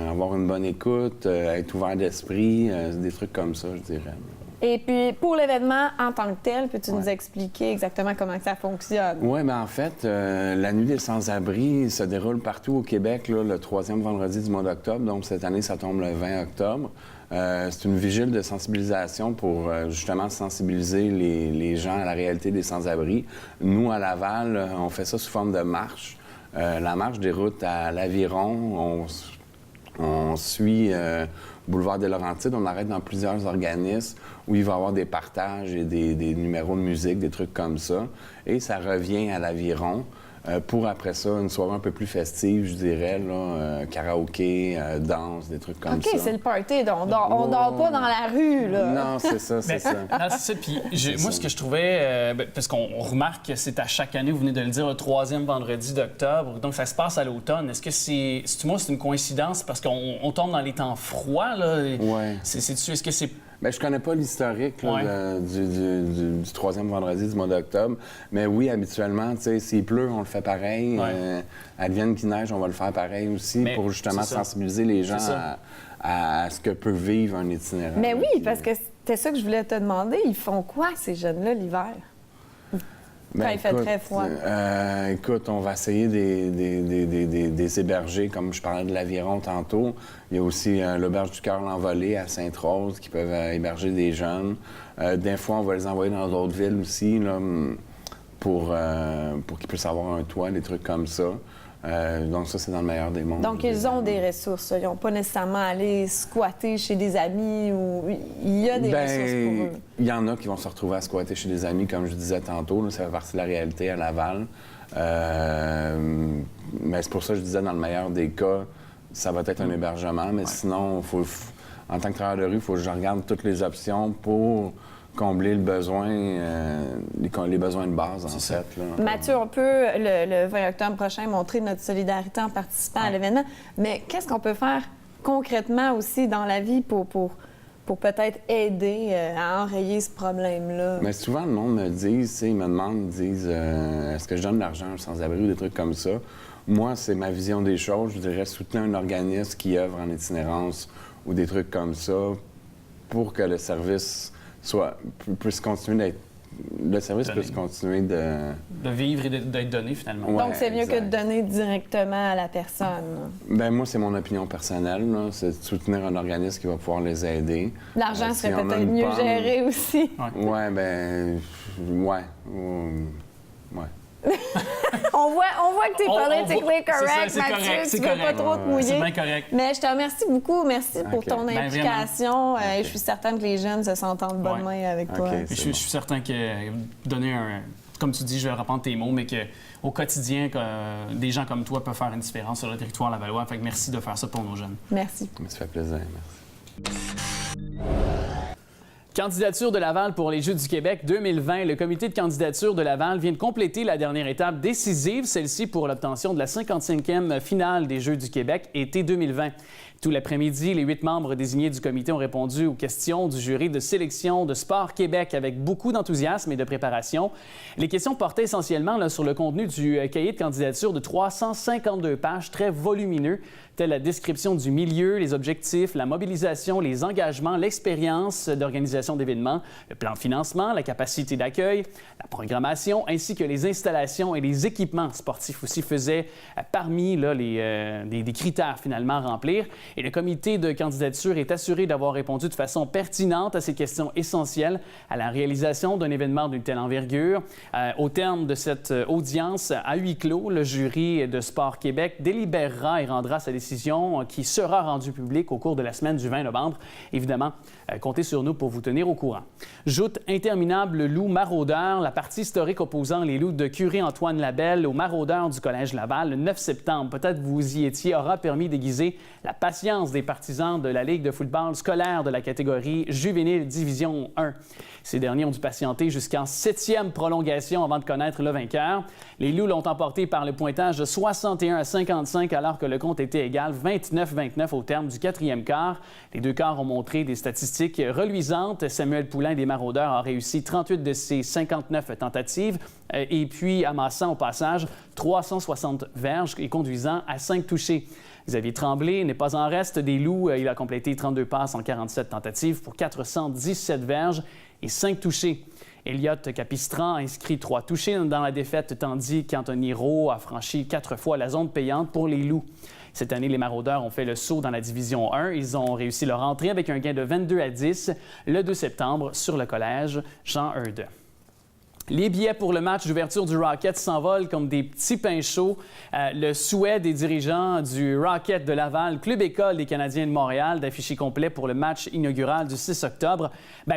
avoir une bonne écoute, être ouvert d'esprit, des trucs comme ça, je dirais. Et puis, pour l'événement en tant que tel, peux-tu nous expliquer exactement comment ça fonctionne? Oui, bien en fait, la Nuit des sans-abri se déroule partout au Québec, là, le 3e vendredi du mois d'octobre. Donc, cette année, ça tombe le 20 octobre. C'est une vigile de sensibilisation pour justement sensibiliser les gens à la réalité des sans-abri. Nous, à Laval, on fait ça sous forme de marche. La marche déroute à l'Aviron. On suit boulevard des Laurentides. On arrête dans plusieurs organismes où il va y avoir des partages et des numéros de musique, des trucs comme ça. Et ça revient à l'Aviron. Pour après ça, une soirée un peu plus festive, je dirais, là, karaoké, danse, des trucs comme ça. OK, c'est le party. On dort pas dans la rue, là. Non, c'est ça, c'est ça. Non, c'est ça. Puis moi, ce que je trouvais, parce qu'on remarque que c'est à chaque année, vous venez de le dire, le 3e vendredi d'octobre, donc ça se passe à l'automne. Est-ce que c'est une coïncidence parce qu'on tombe dans les temps froids, là? Ouais. Est-ce que c'est... Bien, je connais pas l'historique là, du 3e vendredi du mois d'octobre, mais oui, habituellement, tu sais, s'il pleut, on le fait pareil. Advienne qu'il neige, on va le faire pareil aussi pour justement sensibiliser les gens à ce que peut vivre un itinérant. Mais oui, parce que c'était ça que je voulais te demander. Ils font quoi, ces jeunes-là, l'hiver? Quand il fait très froid. Écoute, on va essayer des héberger, comme je parlais de l'Aviron tantôt. Il y a aussi l'Auberge du Cœur l'Envolée à Sainte-Rose qui peuvent héberger des jeunes. Des fois, on va les envoyer dans d'autres villes aussi là, pour qu'ils puissent avoir un toit, des trucs comme ça. Donc ça, c'est dans le meilleur des mondes. Donc, ils ont des ressources. Ils n'ont pas nécessairement à aller squatter chez des amis ou... Il y a des ressources pour eux. Il y en a qui vont se retrouver à squatter chez des amis, comme je disais tantôt. Là, ça fait partie de la réalité à Laval. Mais c'est pour ça que je disais, dans le meilleur des cas, ça va être un hébergement. Mais sinon, en tant que travailleur de rue, il faut que je regarde toutes les options pour combler le besoin, les besoins de base, en fait. Là. Mathieu, on peut, le 20 octobre prochain, montrer notre solidarité en participant à l'événement. Mais qu'est-ce qu'on peut faire concrètement aussi dans la vie pour peut-être aider à enrayer ce problème-là? Mais souvent, le monde me dit, ils me demandent, est-ce que je donne de l'argent aux sans-abri ou des trucs comme ça? Moi, c'est ma vision des choses. Je dirais soutenir un organisme qui œuvre en itinérance ou des trucs comme ça pour que le service puisse continuer d'être... Le service puisse continuer de vivre et d'être donné, finalement. Ouais, donc, c'est mieux que de donner directement à la personne. Bien, moi, c'est mon opinion personnelle. C'est de soutenir un organisme qui va pouvoir les aider. L'argent serait peut-être mieux géré aussi. Ouais, bien... Ouais. On voit que tu es politiquement correct, Mathieu. Tu ne veux pas trop te mouiller. C'est bien correct. Mais je te remercie beaucoup. Merci pour ton implication. Je suis certaine que les jeunes se sentent en bonne main avec toi. Je suis certain que donner comme tu dis, je vais reprendre tes mots, mais qu'au quotidien, des gens comme toi peuvent faire une différence sur le territoire lavallois. Fait que merci de faire ça pour nos jeunes. Merci. Ça fait plaisir. Merci. Candidature de Laval pour les Jeux du Québec 2020. Le comité de candidature de Laval vient de compléter la dernière étape décisive, celle-ci pour l'obtention de la 55e finale des Jeux du Québec été 2020. Tout l'après-midi, les 8 membres désignés du comité ont répondu aux questions du jury de sélection de Sport Québec avec beaucoup d'enthousiasme et de préparation. Les questions portaient essentiellement sur le contenu du cahier de candidature de 352 pages, très volumineux, telle la description du milieu, les objectifs, la mobilisation, les engagements, l'expérience d'organisation d'événements, le plan de financement, la capacité d'accueil, la programmation, ainsi que les installations et les équipements sportifs aussi faisaient parmi des critères finalement à remplir. Et le comité de candidature est assuré d'avoir répondu de façon pertinente à ces questions essentielles à la réalisation d'un événement d'une telle envergure. Au terme de cette audience à huis clos, le jury de Sport Québec délibérera et rendra sa décision qui sera rendue publique au cours de la semaine du 20 novembre. Évidemment, comptez sur nous pour vous tenir au courant. Joute interminable loup maraudeur, la partie historique opposant les loups de Curé-Antoine Labelle aux maraudeurs du Collège Laval le 9 septembre. Peut-être vous y étiez, aura permis d'aiguiser la patience des partisans de la Ligue de football scolaire de la catégorie juvénile Division 1. Ces derniers ont dû patienter jusqu'en 7e prolongation avant de connaître le vainqueur. Les Loups l'ont emporté par le pointage de 61-55 alors que le compte était égal 29-29 au terme du 4e quart. Les deux quarts ont montré des statistiques reluisantes. Samuel Poulain des Maraudeurs a réussi 38 de ses 59 tentatives et puis amassant au passage 360 verges et conduisant à 5 touchés. Xavier Tremblay n'est pas en reste des Loups. Il a complété 32 passes en 47 tentatives pour 417 verges et 5 touchés. Elliott Capistran a inscrit 3 touchés dans la défaite, tandis qu'Anthony Rowe a franchi 4 fois la zone payante pour les Loups. Cette année, les Maraudeurs ont fait le saut dans la Division 1. Ils ont réussi leur entrée avec un gain de 22-10 le 2 septembre sur le collège Jean Eudes. Les billets pour le match d'ouverture du Rocket s'envolent comme des petits pains chauds. Le souhait des dirigeants du Rocket de Laval, Club École des Canadiens de Montréal, d'afficher complet pour le match inaugural du 6 octobre,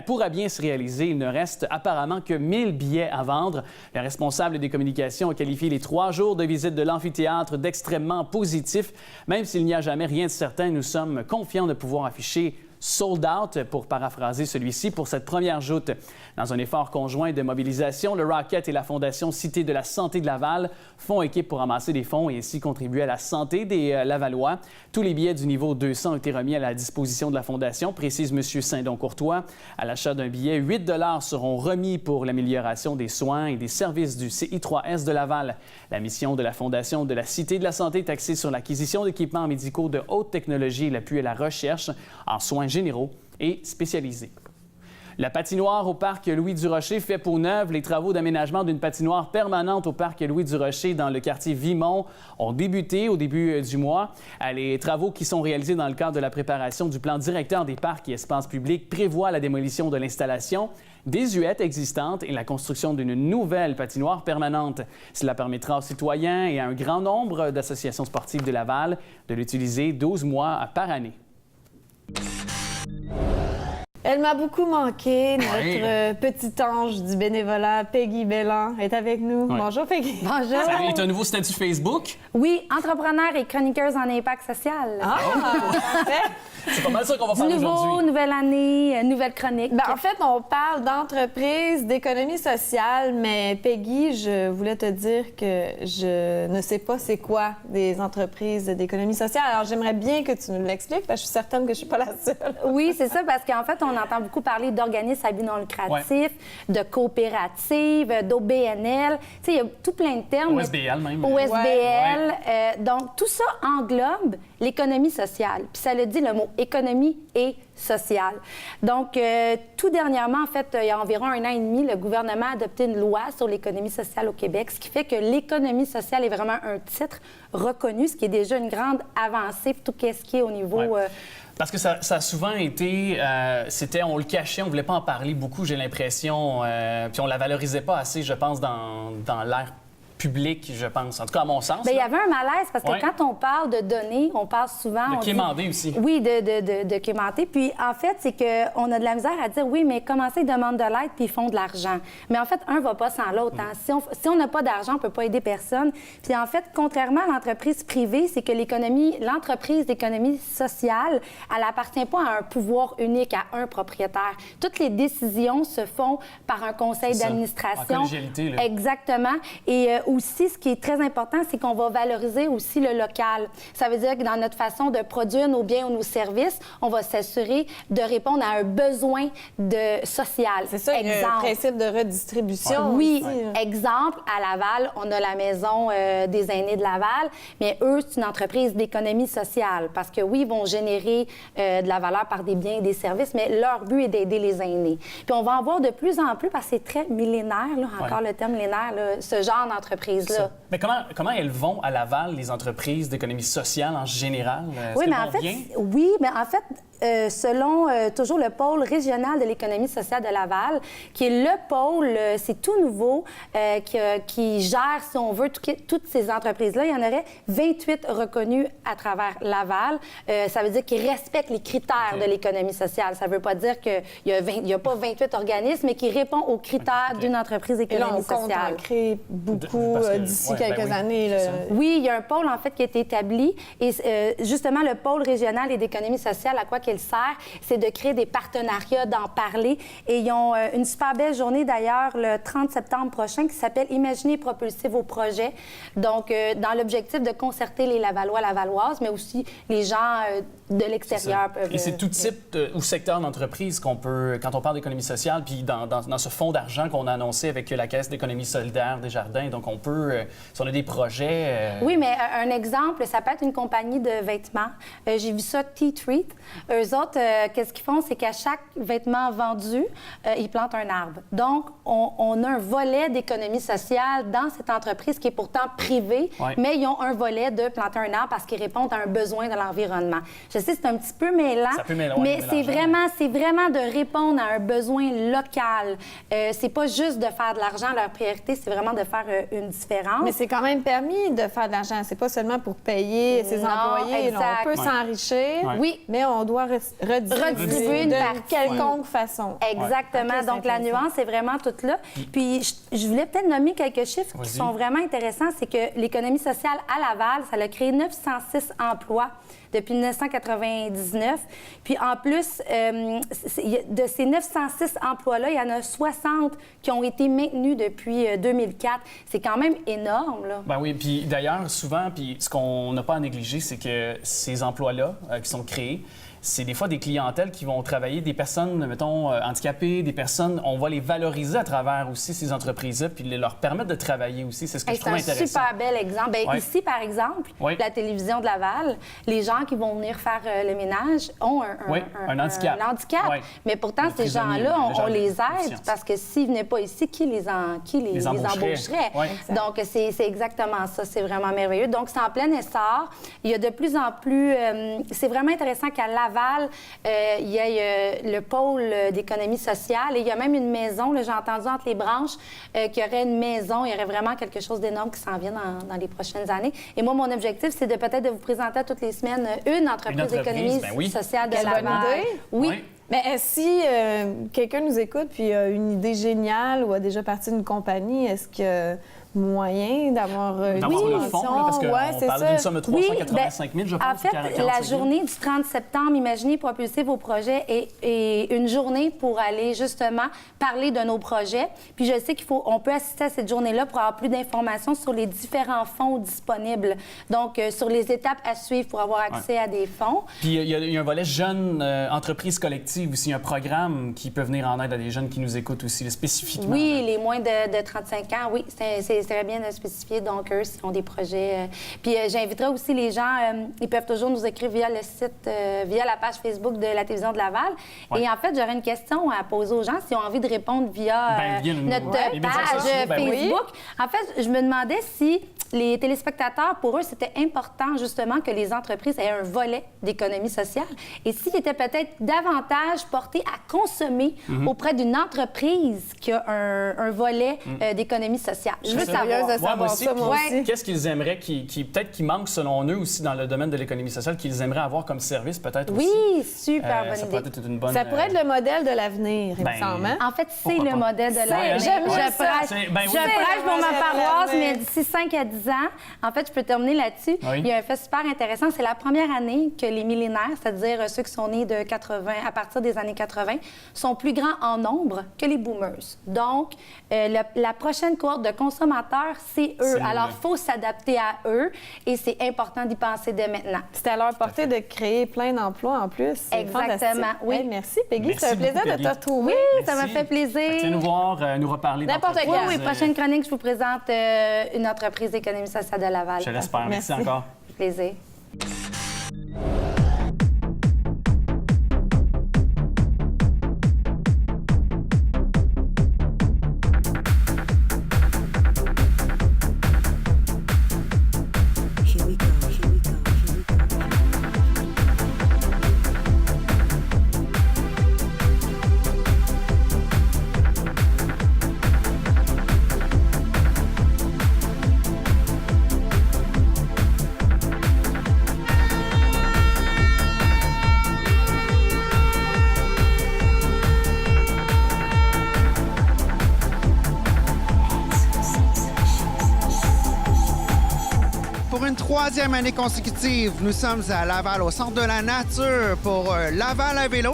pourra bien se réaliser. Il ne reste apparemment que 1000 billets à vendre. Le responsable des communications a qualifié les 3 jours de visite de l'amphithéâtre d'extrêmement positifs. Même s'il n'y a jamais rien de certain, nous sommes confiants de pouvoir afficher sold out, pour paraphraser celui-ci, pour cette première joute. Dans un effort conjoint de mobilisation, le Rocket et la Fondation Cité de la santé de Laval font équipe pour amasser des fonds et ainsi contribuer à la santé des Lavallois. Tous les billets du niveau 200 ont été remis à la disposition de la Fondation, précise M. Saint-Don-Courtois. À l'achat d'un billet, 8 $ seront remis pour l'amélioration des soins et des services du CI3S de Laval. La mission de la Fondation de la Cité de la santé est axée sur l'acquisition d'équipements médicaux de haute technologie et l'appui à la recherche en soins généraux et spécialisés. La patinoire au parc Louis-Durocher fait peau neuve. Les travaux d'aménagement d'une patinoire permanente au parc Louis-Durocher dans le quartier Vimont ont débuté au début du mois. Les travaux qui sont réalisés dans le cadre de la préparation du plan directeur des parcs et espaces publics prévoient la démolition de l'installation des huettes existantes et la construction d'une nouvelle patinoire permanente. Cela permettra aux citoyens et à un grand nombre d'associations sportives de Laval de l'utiliser 12 mois par année. Elle m'a beaucoup manqué, notre petit ange du bénévolat, Peggy Belland, est avec nous. Oui. Bonjour, Peggy. Bonjour. Ça a un nouveau statut Facebook. Oui, entrepreneur et chroniqueuse en impact social. Ah, parfait. C'est pas mal ça qu'on va faire Du nouveau, aujourd'hui. nouvelle année, nouvelle chronique. En fait, on parle d'entreprise, d'économie sociale, mais Peggy, je voulais te dire que je ne sais pas c'est quoi des entreprises d'économie sociale. Alors, j'aimerais bien que tu nous l'expliques, parce que je suis certaine que je suis pas la seule. Oui, c'est ça, parce qu'en fait, on entend beaucoup parler d'organismes à but non lucratif, de coopératives, d'OBNL. Tu sais, il y a tout plein de termes. OSBL même. OSBL. Donc, tout ça englobe l'économie sociale. Puis ça le dit, le mot économie et sociale. Donc, tout dernièrement, en fait, il y a environ 1 an et demi, le gouvernement a adopté une loi sur l'économie sociale au Québec, ce qui fait que l'économie sociale est vraiment un titre reconnu, ce qui est déjà une grande avancée pour tout ce qui est au niveau... Ouais. Parce que ça a souvent été... on le cachait, on ne voulait pas en parler beaucoup, j'ai l'impression. Puis on la valorisait pas assez, je pense, dans l'ère public, je pense. En tout cas, à mon sens. Bien, il y avait un malaise parce que quand on parle de données, on parle souvent... De quémander aussi. Oui, de quémander. Puis, en fait, c'est qu'on a de la misère à dire, oui, mais comment ça, ils demandent de l'aide puis ils font de l'argent. Mais en fait, un ne va pas sans l'autre. Hein? Si on n'a pas d'argent, on ne peut pas aider personne. Puis, en fait, contrairement à l'entreprise privée, c'est que l'entreprise d'économie sociale, elle n'appartient pas à un pouvoir unique, à un propriétaire. Toutes les décisions se font par un conseil d'administration. En collégialité, là. Exactement. Et aussi, ce qui est très important, c'est qu'on va valoriser aussi le local. Ça veut dire que dans notre façon de produire nos biens ou nos services, on va s'assurer de répondre à un besoin social. C'est ça, il y a un principe de redistribution. Oui. Exemple, à Laval, on a la Maison des aînés de Laval, mais eux, c'est une entreprise d'économie sociale parce que, oui, ils vont générer de la valeur par des biens et des services, mais leur but est d'aider les aînés. Puis on va en voir de plus en plus parce que c'est très millénaire, là, encore le terme millénaire, là, ce genre d'entreprise. Mais comment elles vont à Laval, les entreprises d'économie sociale en général? Oui, mais en fait, selon toujours le pôle régional de l'économie sociale de Laval, qui est le pôle, c'est tout nouveau, qui gère, si on veut, toutes ces entreprises-là, il y en aurait 28 reconnus à travers Laval. Ça veut dire qu'ils respectent les critères de l'économie sociale. Ça ne veut pas dire qu'il n'y a pas 28 organismes, mais qui répondent aux critères d'une entreprise d'économie sociale. Et là, on compte en créer beaucoup d'ici quelques années. Là. Oui, il y a un pôle, en fait, qui a été établi. Et justement, le pôle régional et d'économie sociale, à quoi qu'il sert, c'est de créer des partenariats, d'en parler. Et ils ont une super belle journée, d'ailleurs, le 30 septembre prochain, qui s'appelle « Imaginez et propulser vos projets ». Donc, dans l'objectif de concerter les Lavallois, Lavalloises, mais aussi les gens de l'extérieur peuvent... Et c'est tout type ou secteur d'entreprise qu'on peut, quand on parle d'économie sociale, puis dans ce fonds d'argent qu'on a annoncé avec la Caisse d'économie solidaire Desjardins, donc on peut, si on a des projets... Oui, mais un exemple, ça peut être une compagnie de vêtements. J'ai vu ça, T-Treat. eux autres, qu'est-ce qu'ils font? C'est qu'à chaque vêtement vendu, ils plantent un arbre. Donc, on a un volet d'économie sociale dans cette entreprise qui est pourtant privée, mais ils ont un volet de planter un arbre parce qu'ils répondent à un besoin de l'environnement. Je sais, c'est un petit peu mêlant, mais c'est vraiment de répondre à un besoin local. C'est pas juste de faire de l'argent, leur priorité, c'est vraiment de faire une différence. Mais c'est quand même permis de faire de l'argent. C'est pas seulement pour payer ses employés. Là, on peut s'enrichir, mais on doit redistribuer d'une quelconque façon. Exactement. Okay, donc, la nuance est vraiment toute là. Puis, je voulais peut-être nommer quelques chiffres qui sont vraiment intéressants. C'est que l'économie sociale à Laval, ça a créé 906 emplois depuis 1999. Puis en plus, de ces 906 emplois-là, il y en a 60 qui ont été maintenus depuis 2004. C'est quand même énorme, là. Ben oui, puis d'ailleurs, souvent, puis ce qu'on n'a pas à négliger, c'est que ces emplois-là qui sont créés, c'est des fois des clientèles qui vont travailler, des personnes, mettons, handicapées, des personnes, on va les valoriser à travers aussi ces entreprises-là, puis leur permettre de travailler aussi. C'est ce que je trouve intéressant. C'est un super bel exemple. Bien, ici, par exemple, la télévision de Laval, les gens qui vont venir faire le ménage ont un handicap. Mais pourtant, ces gens-là, on les aide parce que s'ils ne venaient pas ici, qui les embaucherait? Donc, c'est exactement ça. C'est vraiment merveilleux. Donc, c'est en plein essor. Il y a de plus en plus... c'est vraiment intéressant qu'à Laval, il y a le pôle d'économie sociale et il y a même une maison, j'ai entendu entre les branches qu'il y aurait une maison, il y aurait vraiment quelque chose d'énorme qui s'en vient dans les prochaines années. Et moi, mon objectif, c'est de peut-être de vous présenter toutes les semaines une entreprise d'économie sociale de Laval. Oui. Mais si quelqu'un nous écoute puis a une idée géniale ou a déjà parti d'une compagnie, est-ce que moyen d'avoir le fonds, parce qu'on parle d'une somme de 385 000, je pense. En fait, la journée du 30 septembre, imaginez propulser vos projets et une journée pour aller justement parler de nos projets. Puis je sais on peut assister à cette journée-là pour avoir plus d'informations sur les différents fonds disponibles. Donc, sur les étapes à suivre pour avoir accès à des fonds. Puis il y a un volet jeune entreprise collective aussi, un programme qui peut venir en aide à des jeunes qui nous écoutent aussi, spécifiquement. Oui, les moins de 35 ans, oui, c'est très bien de spécifier. Donc, eux, s'ils ont des projets. Puis, j'inviterai aussi les gens, ils peuvent toujours nous écrire via le site, via la page Facebook de la télévision de Laval. Et en fait, j'aurais une question à poser aux gens s'ils ont envie de répondre via notre page Facebook. En fait, je me demandais si les téléspectateurs, pour eux, c'était important justement que les entreprises aient un volet d'économie sociale et s'ils étaient peut-être davantage portés à consommer auprès d'une entreprise qui a un volet d'économie sociale. Je veux savoir. Moi aussi. Qu'est-ce qu'ils aimeraient, peut-être qui manque selon eux aussi dans le domaine de l'économie sociale, qu'ils aimeraient avoir comme service peut-être aussi? Oui, super bonne idée. Ça pourrait être le modèle de l'avenir, il me semble. En fait, c'est le modèle de l'avenir. Je prêche pour ma paroisse, mais d'ici 5 à 10 ans, en fait, je peux terminer là-dessus. Il y a un fait super intéressant. C'est la première année que les millénaires, c'est-à-dire ceux qui sont nés de 80, à partir des années 80, sont plus grands en nombre que les boomers. Donc, la prochaine cohorte de consommateurs, c'est eux. Alors, il faut s'adapter à eux et c'est important d'y penser dès maintenant. C'est à leur portée de créer plein d'emplois en plus. Exactement. Oui. Hey, merci, Peggy. C'est un plaisir de te retrouver. Oui, ça m'a fait plaisir. Viens nous voir, nous reparler. N'importe quand. Oui, prochaine chronique, je vous présente une entreprise d'économie sociale de Laval. Je l'espère. Merci encore. Plaisir. Pour une troisième année consécutive, nous sommes à Laval, au Centre de la Nature, pour Laval à vélo,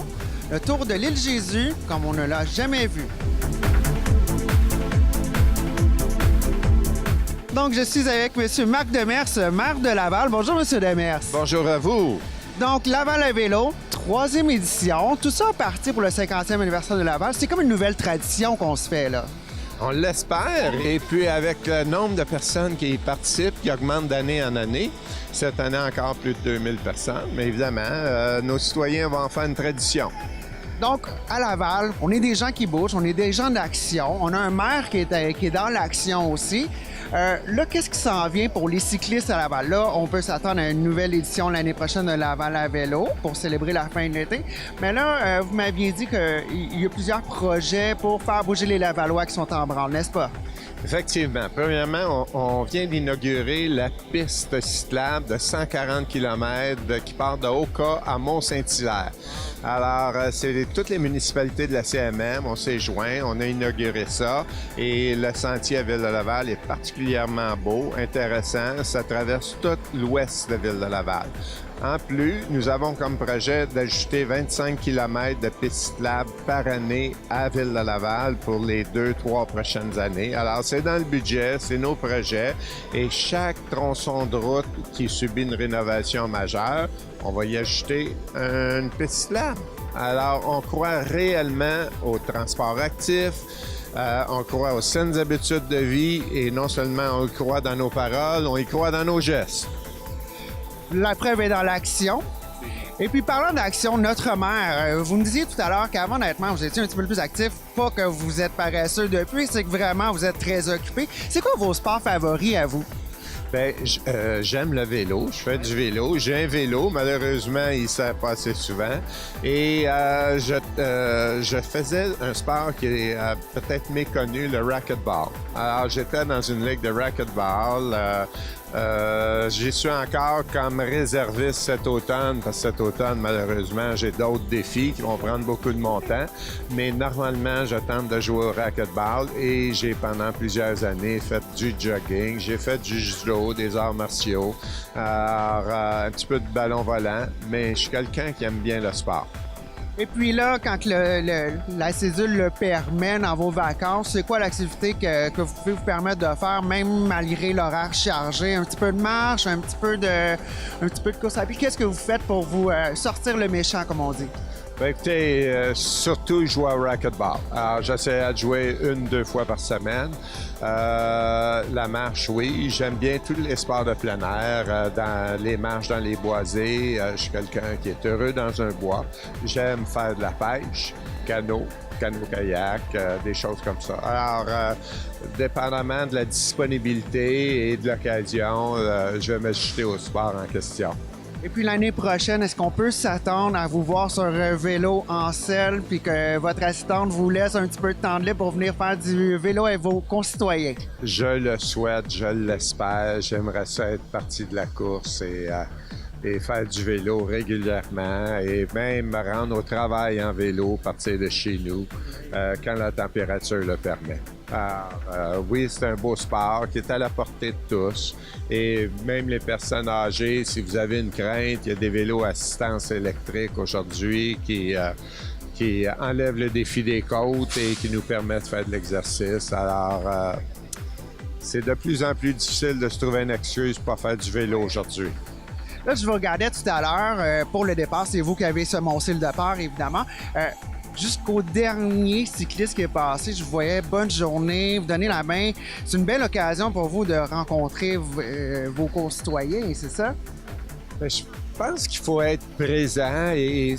le tour de l'île Jésus, comme on ne l'a jamais vu. Donc, je suis avec M. Marc Demers, maire de Laval. Bonjour, M. Demers. Bonjour à vous. Donc, Laval à vélo, troisième édition. Tout ça parti pour le 50e anniversaire de Laval. C'est comme une nouvelle tradition qu'on se fait, là. On l'espère. Et puis, avec le nombre de personnes qui y participent, qui augmente d'année en année, cette année encore plus de 2000 personnes, mais évidemment, nos citoyens vont en faire une tradition. Donc, à Laval, on est des gens qui bougent, on est des gens d'action. On a un maire qui est dans l'action aussi. Là, qu'est-ce qui s'en vient pour les cyclistes à Laval? Là, on peut s'attendre à une nouvelle édition l'année prochaine de Laval à vélo pour célébrer la fin de l'été. Mais là, vous m'aviez dit qu'il y a plusieurs projets pour faire bouger les Lavallois qui sont en branle, n'est-ce pas? Effectivement. Premièrement, on vient d'inaugurer la piste cyclable de 140 km qui part de Oka à Mont-Saint-Hilaire. Alors, c'est toutes les municipalités de la CMM, on s'est joints, on a inauguré ça et le sentier à Ville-de-Laval est particulièrement beau, intéressant. Ça traverse tout l'ouest de Ville-de-Laval. En plus, nous avons comme projet d'ajouter 25 km de pistes cyclables par année à Ville-de-Laval pour les 2-3 prochaines années. Alors, c'est dans le budget, c'est nos projets et chaque tronçon de route qui subit une rénovation majeure, on va y ajouter une piste cyclable. Alors, on croit réellement au transport actif, on croit aux saines habitudes de vie et non seulement on le croit dans nos paroles, on y croit dans nos gestes. La preuve est dans l'action. Et puis, parlant d'action, notre maire, vous me disiez tout à l'heure qu'avant d'être maire, vous étiez un petit peu plus actif. Pas que vous êtes paresseux depuis, c'est que vraiment, vous êtes très occupé. C'est quoi vos sports favoris à vous? Bien, j'aime le vélo. Je fais du vélo. J'ai un vélo. Malheureusement, il ne sert pas assez souvent. Et je faisais un sport qui est peut-être méconnu, le racquetball. Alors, j'étais dans une ligue de racquetball. J'y suis encore comme réserviste cet automne, parce que cet automne, malheureusement, j'ai d'autres défis qui vont prendre beaucoup de mon temps. Mais normalement, je tente de jouer au racquetball et j'ai pendant plusieurs années fait du jogging, j'ai fait du judo, des arts martiaux, un petit peu de ballon volant, mais je suis quelqu'un qui aime bien le sport. Et puis là, quand la cédule le permet dans vos vacances, c'est quoi l'activité que vous pouvez vous permettre de faire, même malgré l'horaire chargé? Un petit peu de marche, un petit peu de course à pied. Qu'est-ce que vous faites pour vous sortir le méchant, comme on dit? Bien, écoutez, surtout jouer au racquetball. Alors, j'essaie de jouer 1-2 fois par semaine. La marche, oui. J'aime bien tous les sports de plein air, dans les marches dans les boisés. Je suis quelqu'un qui est heureux dans un bois. J'aime faire de la pêche, canot-kayak, des choses comme ça. Alors, dépendamment de la disponibilité et de l'occasion, je vais m'ajouter au sport en question. Et puis l'année prochaine, est-ce qu'on peut s'attendre à vous voir sur un vélo en selle puis que votre assistante vous laisse un petit peu de temps de libre pour venir faire du vélo avec vos concitoyens? Je le souhaite, je l'espère. J'aimerais ça être partie de la course et faire du vélo régulièrement et même me rendre au travail en vélo, partir de chez nous quand la température le permet. Alors, oui, c'est un beau sport qui est à la portée de tous et même les personnes âgées, si vous avez une crainte, il y a des vélos à assistance électrique aujourd'hui qui enlèvent le défi des côtes et qui nous permettent de faire de l'exercice. Alors, c'est de plus en plus difficile de se trouver une excuse pour faire du vélo aujourd'hui. Là, je vous regardais tout à l'heure, pour le départ, c'est vous qui avez semoncé le départ, évidemment. Jusqu'au dernier cycliste qui est passé, je vous voyais, bonne journée, vous donnez la main. C'est une belle occasion pour vous de rencontrer vos concitoyens, c'est ça? Bien, je pense qu'il faut être présent et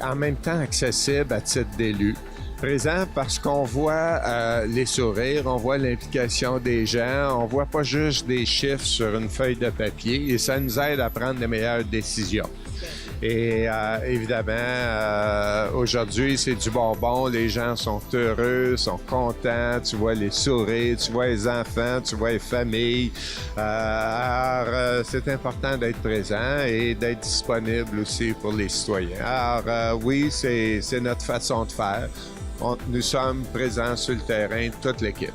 en même temps accessible à titre d'élu. Présent parce qu'on voit les sourires, on voit l'implication des gens, on voit pas juste des chiffres sur une feuille de papier et ça nous aide à prendre les meilleures décisions. Et évidemment, aujourd'hui, c'est du bonbon, les gens sont heureux, sont contents, tu vois les sourires, tu vois les enfants, tu vois les familles. Alors, c'est important d'être présent et d'être disponible aussi pour les citoyens. Alors, oui, c'est notre façon de faire. Nous sommes présents sur le terrain, toute l'équipe.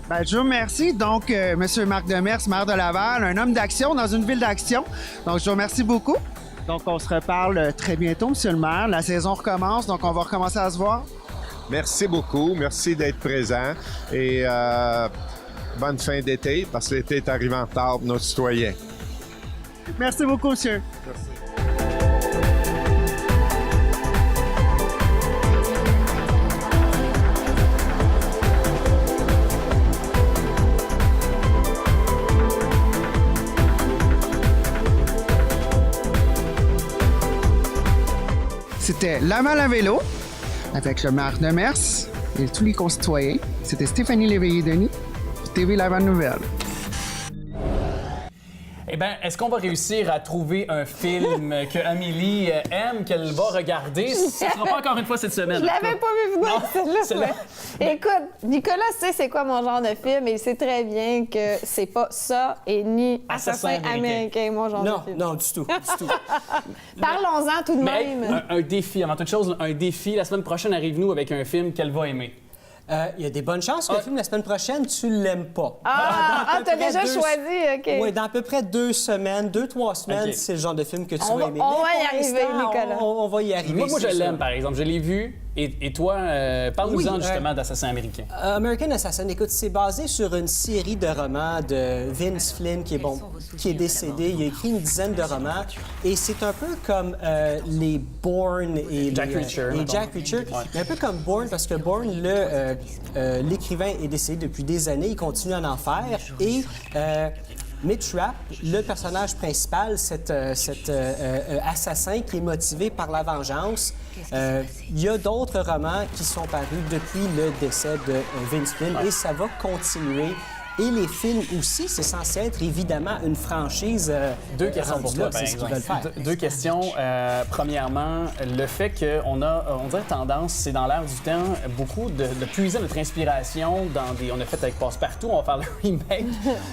Bien, je vous remercie. Donc, M. Marc Demers, maire de Laval, un homme d'action dans une ville d'action. Donc, je vous remercie beaucoup. Donc, on se reparle très bientôt, M. le maire. La saison recommence, donc on va recommencer à se voir. Merci beaucoup. Merci d'être présent. Et bonne fin d'été, parce que l'été est arrivé en retard pour nos citoyens. Merci beaucoup, monsieur. Merci. c'était Laval à vélo, avec le maire de Mers et tous les concitoyens. C'était Stéphanie Léveillé-Denis, TV Laval Nouvelle. Eh bien, est-ce qu'on va réussir à trouver un film que Amélie aime, qu'elle va regarder? Ce ne sera pas encore une fois cette semaine. Je l'avais pas vu venir, Non, celle-là. celle-là. mais- Écoute, Nicolas sait c'est quoi mon genre de film et il sait très bien que c'est pas ça et ni Assassin Assassin américain, mon genre Non, de film. non, du tout. Du tout. Parlons-en tout de Mais même. un défi, avant toute chose, un défi. La semaine prochaine, arrive-nous avec un film qu'elle va aimer. Il y a des bonnes chances que le film la semaine prochaine, tu l'aimes pas. Dans Ah, à peu t'as près déjà choisi, OK. Oui, dans à peu près 2 semaines, 2-3 semaines, OK. c'est le genre de film que tu On vas va- aimer. on Mais va y pour arriver, l'instant, Nicolas. On va y arriver. Moi, je c'est sûr. l'aime, par exemple. Je l'ai vu. Et toi, parle-nous-en Oui, justement d'Assassin américain. American Assassin, écoute, c'est basé sur une série de romans de Vince Flynn, qui est décédé. Il a écrit une dizaine de romans. Et c'est un peu comme les Bourne et Jack Reacher, et mettons. Jack Reacher. Mais un peu comme Bourne, parce que Bourne, l'écrivain est décédé depuis des années. Il continue à en faire. Et Mitch Rapp, le personnage principal, cet assassin qui est motivé par la vengeance, il y a d'autres romans qui sont parus depuis le décès de Vince Flynn et ça va continuer. Et les films aussi, c'est censé être évidemment une franchise. Deux questions pour rendue toi, là, par c'est ce qu'ils veulent exemple. faire. Deux questions. Premièrement, le fait qu'on a, on dirait tendance, c'est dans l'air du temps, beaucoup de puiser notre inspiration dans des... On a fait avec Passe-Partout, on va faire le remake.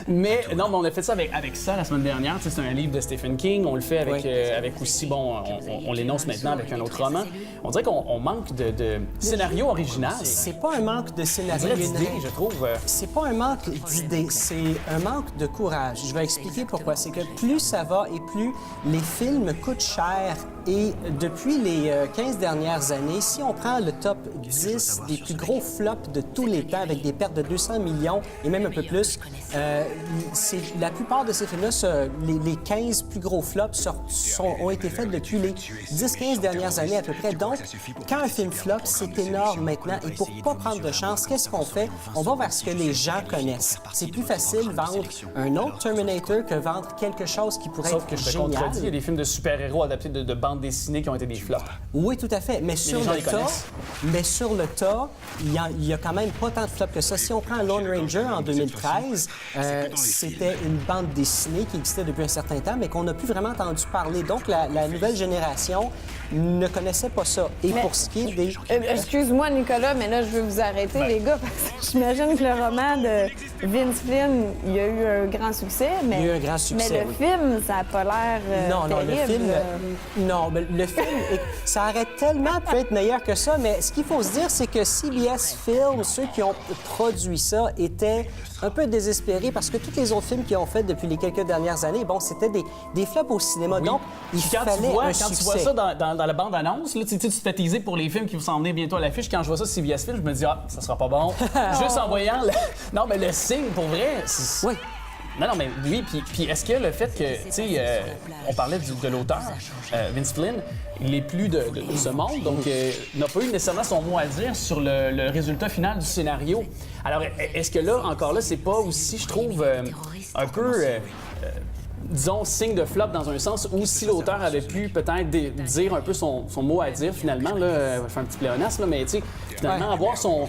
Mais non, mais on a fait ça avec ça la semaine dernière. Tu sais, c'est un livre de Stephen King. On le fait avec, Oui. avec aussi, bon, on l'énonce maintenant avec un autre roman. On dirait qu'on manque de scénario original. C'est pas un manque de On scénario. dirait il y a une d'idées, règle. je trouve. C'est pas un manque d'idées, c'est un manque de courage. Je vais expliquer pourquoi. C'est que plus ça va et plus les films coûtent cher. Et depuis les 15 dernières années, si on prend le top 10 des plus gros flops de tous les temps, avec des pertes de 200 millions et même un peu plus, la plupart de ces films-là, les 15 plus gros flops ont été faits depuis les 10-15 dernières années à peu près. Donc, quand un film flop, c'est énorme maintenant. Et pour pas prendre de chance, qu'est-ce qu'on fait? On va vers ce que les gens connaissent. C'est plus facile vendre un autre Terminator que vendre quelque chose qui pourrait Sauf que être je te génial. contredis, il y a des films de super-héros adaptés de bandes dessinées qui ont été des flops. Oui, tout à fait. Mais sur les gens le les tas, connaissent. il y a quand même pas tant de flops que ça. Si on prend Lone Ranger en 2013, c'était une bande dessinée qui existait depuis un certain temps, mais qu'on n'a plus vraiment entendu parler. Donc, la nouvelle génération ne connaissait pas ça. Et Mais- pour ce qui est des... Excuse-moi, Nicolas, mais là, je veux vous arrêter, les gars, parce que j'imagine que le roman de Vince Flynn, il y a eu un grand succès, mais... Il y a eu un grand succès, Mais le oui. film, ça n'a pas l'air Non, terrible. le film... Non, mais le film, ça aurait tellement pu être meilleur que ça, mais ce qu'il faut se dire, c'est que CBS Films, ceux qui ont produit ça, étaient un peu désespérés parce que tous les autres films qu'ils ont fait depuis les quelques dernières années, bon, c'était des flops au cinéma. Donc, il Puis quand fallait tu un vois succès. ça dans la bande-annonce, là, tu sais, tu t'es teasé pour les films qui vont s'en venir bientôt à l'affiche. Quand je vois ça sur CBS Films, je me dis, ah, ça sera pas bon. Juste en voyant le... Non, mais le signe, pour vrai, c'est... Oui. Non, mais oui, puis est-ce que le fait que, tu sais, on parlait de l'auteur, Vince Flynn, il est plus de ce monde, donc n'a pas eu nécessairement son mot à dire sur le résultat final du scénario. Alors, est-ce que là, encore là, c'est pas aussi, je trouve, un peu... disons, signe de flop dans un sens où si l'auteur avait pu peut-être dire un peu son mot à dire finalement, là, je fais un petit pléonasme, là, mais tu sais, finalement, avoir son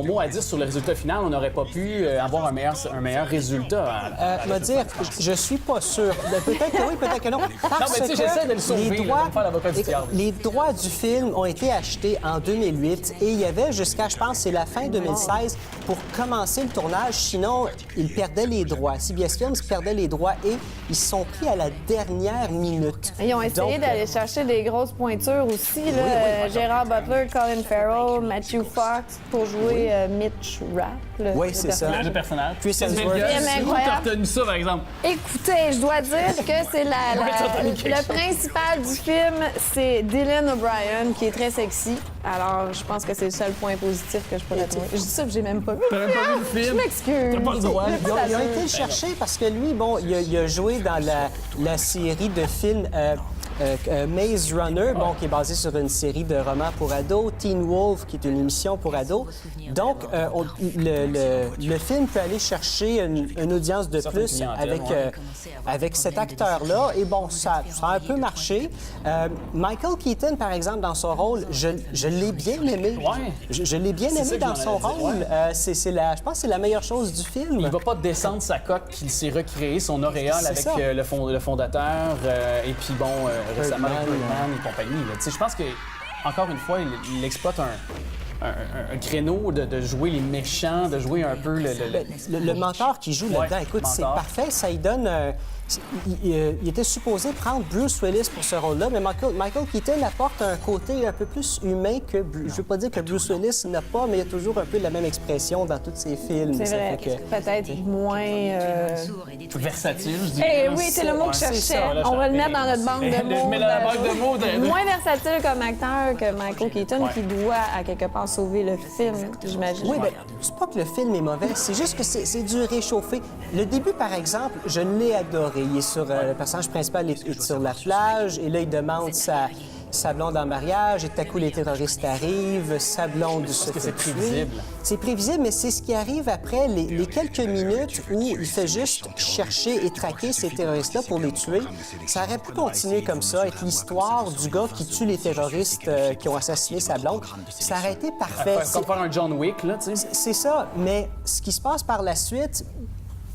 mot à dire sur le résultat final, on n'aurait pas pu avoir un meilleur résultat. Me dire, je suis pas sûr. Peut-être que oui, peut-être que non. Parce mais tu sais, que j'essaie de le sauver, les là, droits, de me faire l'avocat du diable. les droits du film ont été achetés en 2008 et il y avait jusqu'à, je pense, c'est la fin 2016 pour commencer le tournage. Sinon, ils perdaient les droits. CBS Films perdait les droits et ils se sont pris à la dernière minute. Ils ont essayé Donc, d'aller chercher des grosses pointures aussi, là. Gérard Butler, Colin Farrell, Matthew Fox pour jouer Mitch Rapp. Oui, c'est ça. Le personnage. Chris Hemsworth. Film Où incroyable. t'as retenu ça, par exemple? Écoutez, je dois dire que c'est le principal du film, c'est Dylan O'Brien, qui est très sexy. Alors, je pense que c'est le seul point positif que je pourrais trouver. Je dis ça, que j'ai même pas vu. T'as même pas vu le film? Je m'excuse. T'as pas le droit. Ils ont été le chercher parce que lui, bon, il a joué dans la série de films Maze Runner, bon, qui est basé sur une série de romans pour ados, Teen Wolf, qui est une émission pour ados. Donc, le film peut aller chercher une audience de plus avec cet acteur-là. Et bon, ça a un peu marché. Michael Keaton, par exemple, dans son rôle, je l'ai bien aimé. Ouais. Je l'ai bien aimé dans son rôle. Je pense que c'est la meilleure chose du film. Il va pas descendre sa coque qu'il s'est recréé, son auréole C'est avec ça. le fondateur. Et puis bon, récemment, Birdman et compagnie. Là. Tu sais, je pense que encore une fois, il exploite un créneau de jouer les méchants, de jouer un peu Le mentor qui joue là-dedans, écoute, c'est mentor. parfait. Ça lui donne... il était supposé prendre Bruce Willis pour ce rôle-là, mais Michael Keaton apporte un côté un peu plus humain que... Je veux pas dire que Bruce Willis n'a pas, mais il y a toujours un peu la même expression dans tous ses films. C'est Ça vrai. fait que- Peut-être moins... versatile, je dirais. Eh oui, c'est le mot que je C'est cherchais. ça, là, On va le mettre dans notre banque de Je mots. mets dans la banque de mots de- Moins versatile comme acteur que Michael Keaton, qui doit, à quelque part, sauver le film, j'imagine. Oui, bien, c'est pas que le film est mauvais, c'est juste que c'est du réchauffé. Le début, par exemple, je l'ai adoré. Il est sur... le personnage principal est sur la plage, et là, il demande sa blonde en mariage, et tout à coup, les terroristes arrivent, sa blonde se que fait c'est tuer. prévisible. C'est prévisible, mais c'est ce qui arrive après les quelques minutes où il fait juste chercher et traquer ces terroristes-là pour les tuer. Ça aurait pu continuer comme ça, être l'histoire du gars qui tue les terroristes qui ont assassiné sa blonde. Ça aurait été parfait. Comme faire un John Wick, là, tu sais. C'est ça, mais ce qui se passe par la suite,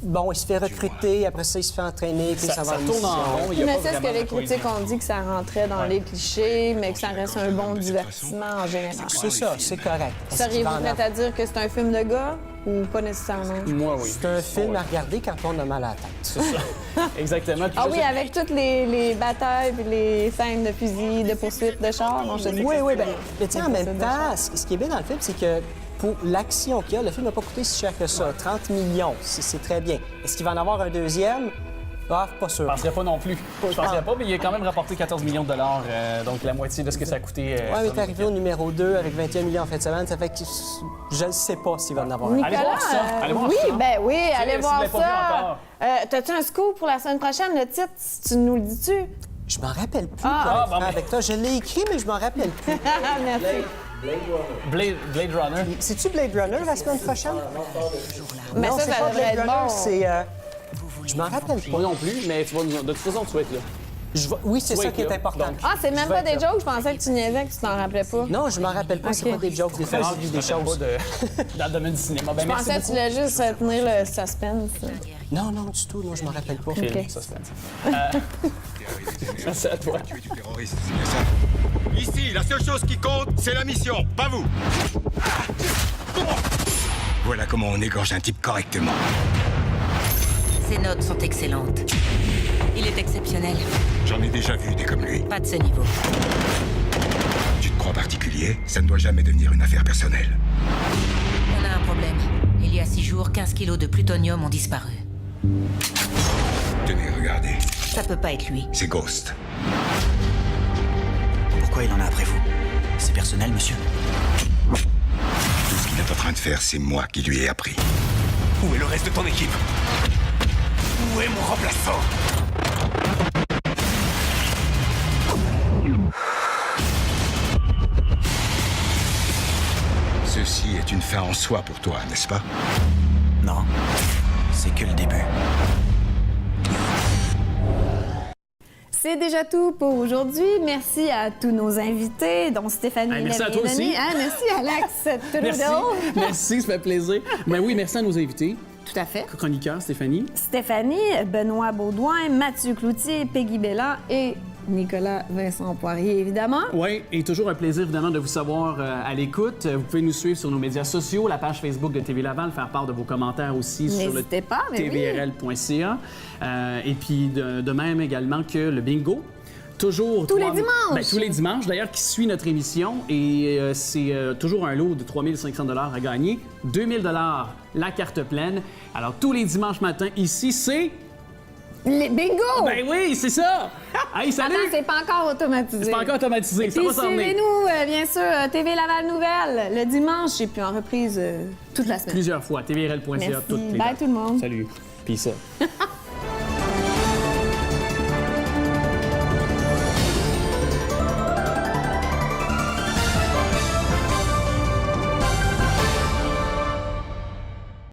bon, il se fait recruter, après ça, il se fait entraîner, puis ça va Ça tourne en rond. il y a Mais pas c'est ce que vraiment les de quoi critiques ont dit, que ça rentrait dans les clichés, mais que ça reste un bon divertissement en général. C'est ça, c'est correct. Seriez-vous prête à dire que c'est un film de gars ou pas nécessairement? Moi, oui. C'est un film à regarder quand on a mal à la tête. C'est ça. Exactement. Puis Ah je oui, sais- avec toutes les batailles puis les scènes de fusil, de poursuite, de char. Non, je te dis Oui, que oui, c'est- bien, mais tu sais, en c'est même ça, de temps, ce qui est bien dans le film, c'est que pour l'action qu'il y a, le film n'a pas coûté si cher que ça. 30 millions, c'est très bien. Est-ce qu'il va en avoir un deuxième? Ah, pas sûr. Je ne penserais pas non plus. Je penserais pas, mais il a quand même rapporté 14 millions de dollars, donc la moitié de ce que ça a coûté. Ouais, mais t'es arrivé au numéro 2 avec 21 millions en fin de semaine, ça fait que je ne sais pas s'il va en avoir un. Nicolas, Allez voir ça. Allez voir oui, ça. ben oui, allez si voir vous l'avez pas vu ça. encore. T'as-tu un scoop pour la semaine prochaine, le titre? Tu nous le dis-tu? Je m'en rappelle plus, Ah. pour être Ah, bon, franc mais- avec toi. Je l'ai écrit, mais je m'en rappelle plus. Merci. Blade Runner. C'est-tu Blade Runner la semaine prochaine? Mais Non, ça, c'est ça pas devrait Blade être Runner, bon. c'est... Je m'en rappelle Pas pas. non plus, mais tu vas de toute façon, tu vas être là. Oui, c'est Tu vas ça être qui est là. important. Donc- Ah, c'est même Je pas vais des être là. jokes? Je pensais que tu niaisais, que tu t'en rappelais pas. Non, je m'en rappelle pas, c'est Ok. pas des jokes. Des fois, j'ai vu des Je choses. pas dans le domaine du cinéma. Ben, Je merci pensais que tu beaucoup. voulais juste tenir le suspense. Non, non, du tout, non, je m'en rappelle pas. Film, suspense. Merci à toi. Tu es du terroriste, c'est bien ça. Ici, la seule chose qui compte, c'est la mission, pas vous. Voilà comment on égorge un type correctement. Ses notes sont excellentes. Il est exceptionnel. J'en ai déjà vu des comme lui. Pas de ce niveau. Tu te crois particulier? Ça ne doit jamais devenir une affaire personnelle. On a un problème. Il y a 6 jours, 15 kilos de plutonium ont disparu. Tenez, regardez. Ça peut pas être lui. C'est Ghost. Pourquoi il en a après vous? C'est personnel, monsieur? Tout ce qu'il est en train de faire, c'est moi qui lui ai appris. Où est le reste de ton équipe? Où est mon remplaçant? Ceci est une fin en soi pour toi, n'est-ce pas? Non, c'est que le début. C'est déjà tout pour aujourd'hui. Merci à tous nos invités, dont Stéphanie Ah, merci à toi Lavignani. aussi. Ah, merci Alex Merci. Trudeau. Merci, ça fait plaisir. Ben oui, merci à nos invités. Tout à fait. Chroniqueur, Stéphanie. Stéphanie, Benoît Baudouin, Mathieu Cloutier, Peggy Bellan et Nicolas Vincent Poirier, évidemment. Oui, et toujours un plaisir, évidemment, de vous savoir à l'écoute. Vous pouvez nous suivre sur nos médias sociaux, la page Facebook de TV Laval, faire part de vos commentaires aussi sur le N'hésitez pas, mais oui. tvrl.ca. Et puis, de même également que le bingo. Toujours Tous les dimanches. Ben, tous les dimanches, d'ailleurs, qui suit notre émission. Et c'est toujours un lot de 3 500 $ à gagner. 2 000 $, la carte pleine. Alors, tous les dimanches matins, ici, c'est... Les bingo! Ben oui, c'est ça! Hey, salut! Attends, c'est pas encore automatisé. C'est pas encore automatisé, ça Puis va s'en venir. suivez-nous, bien sûr, TV Laval Nouvelle, le dimanche, et puis en reprise toute la semaine. Plusieurs fois, tvrl.ca. Merci. toutes les Bye dates. tout le monde. Salut. Peace out.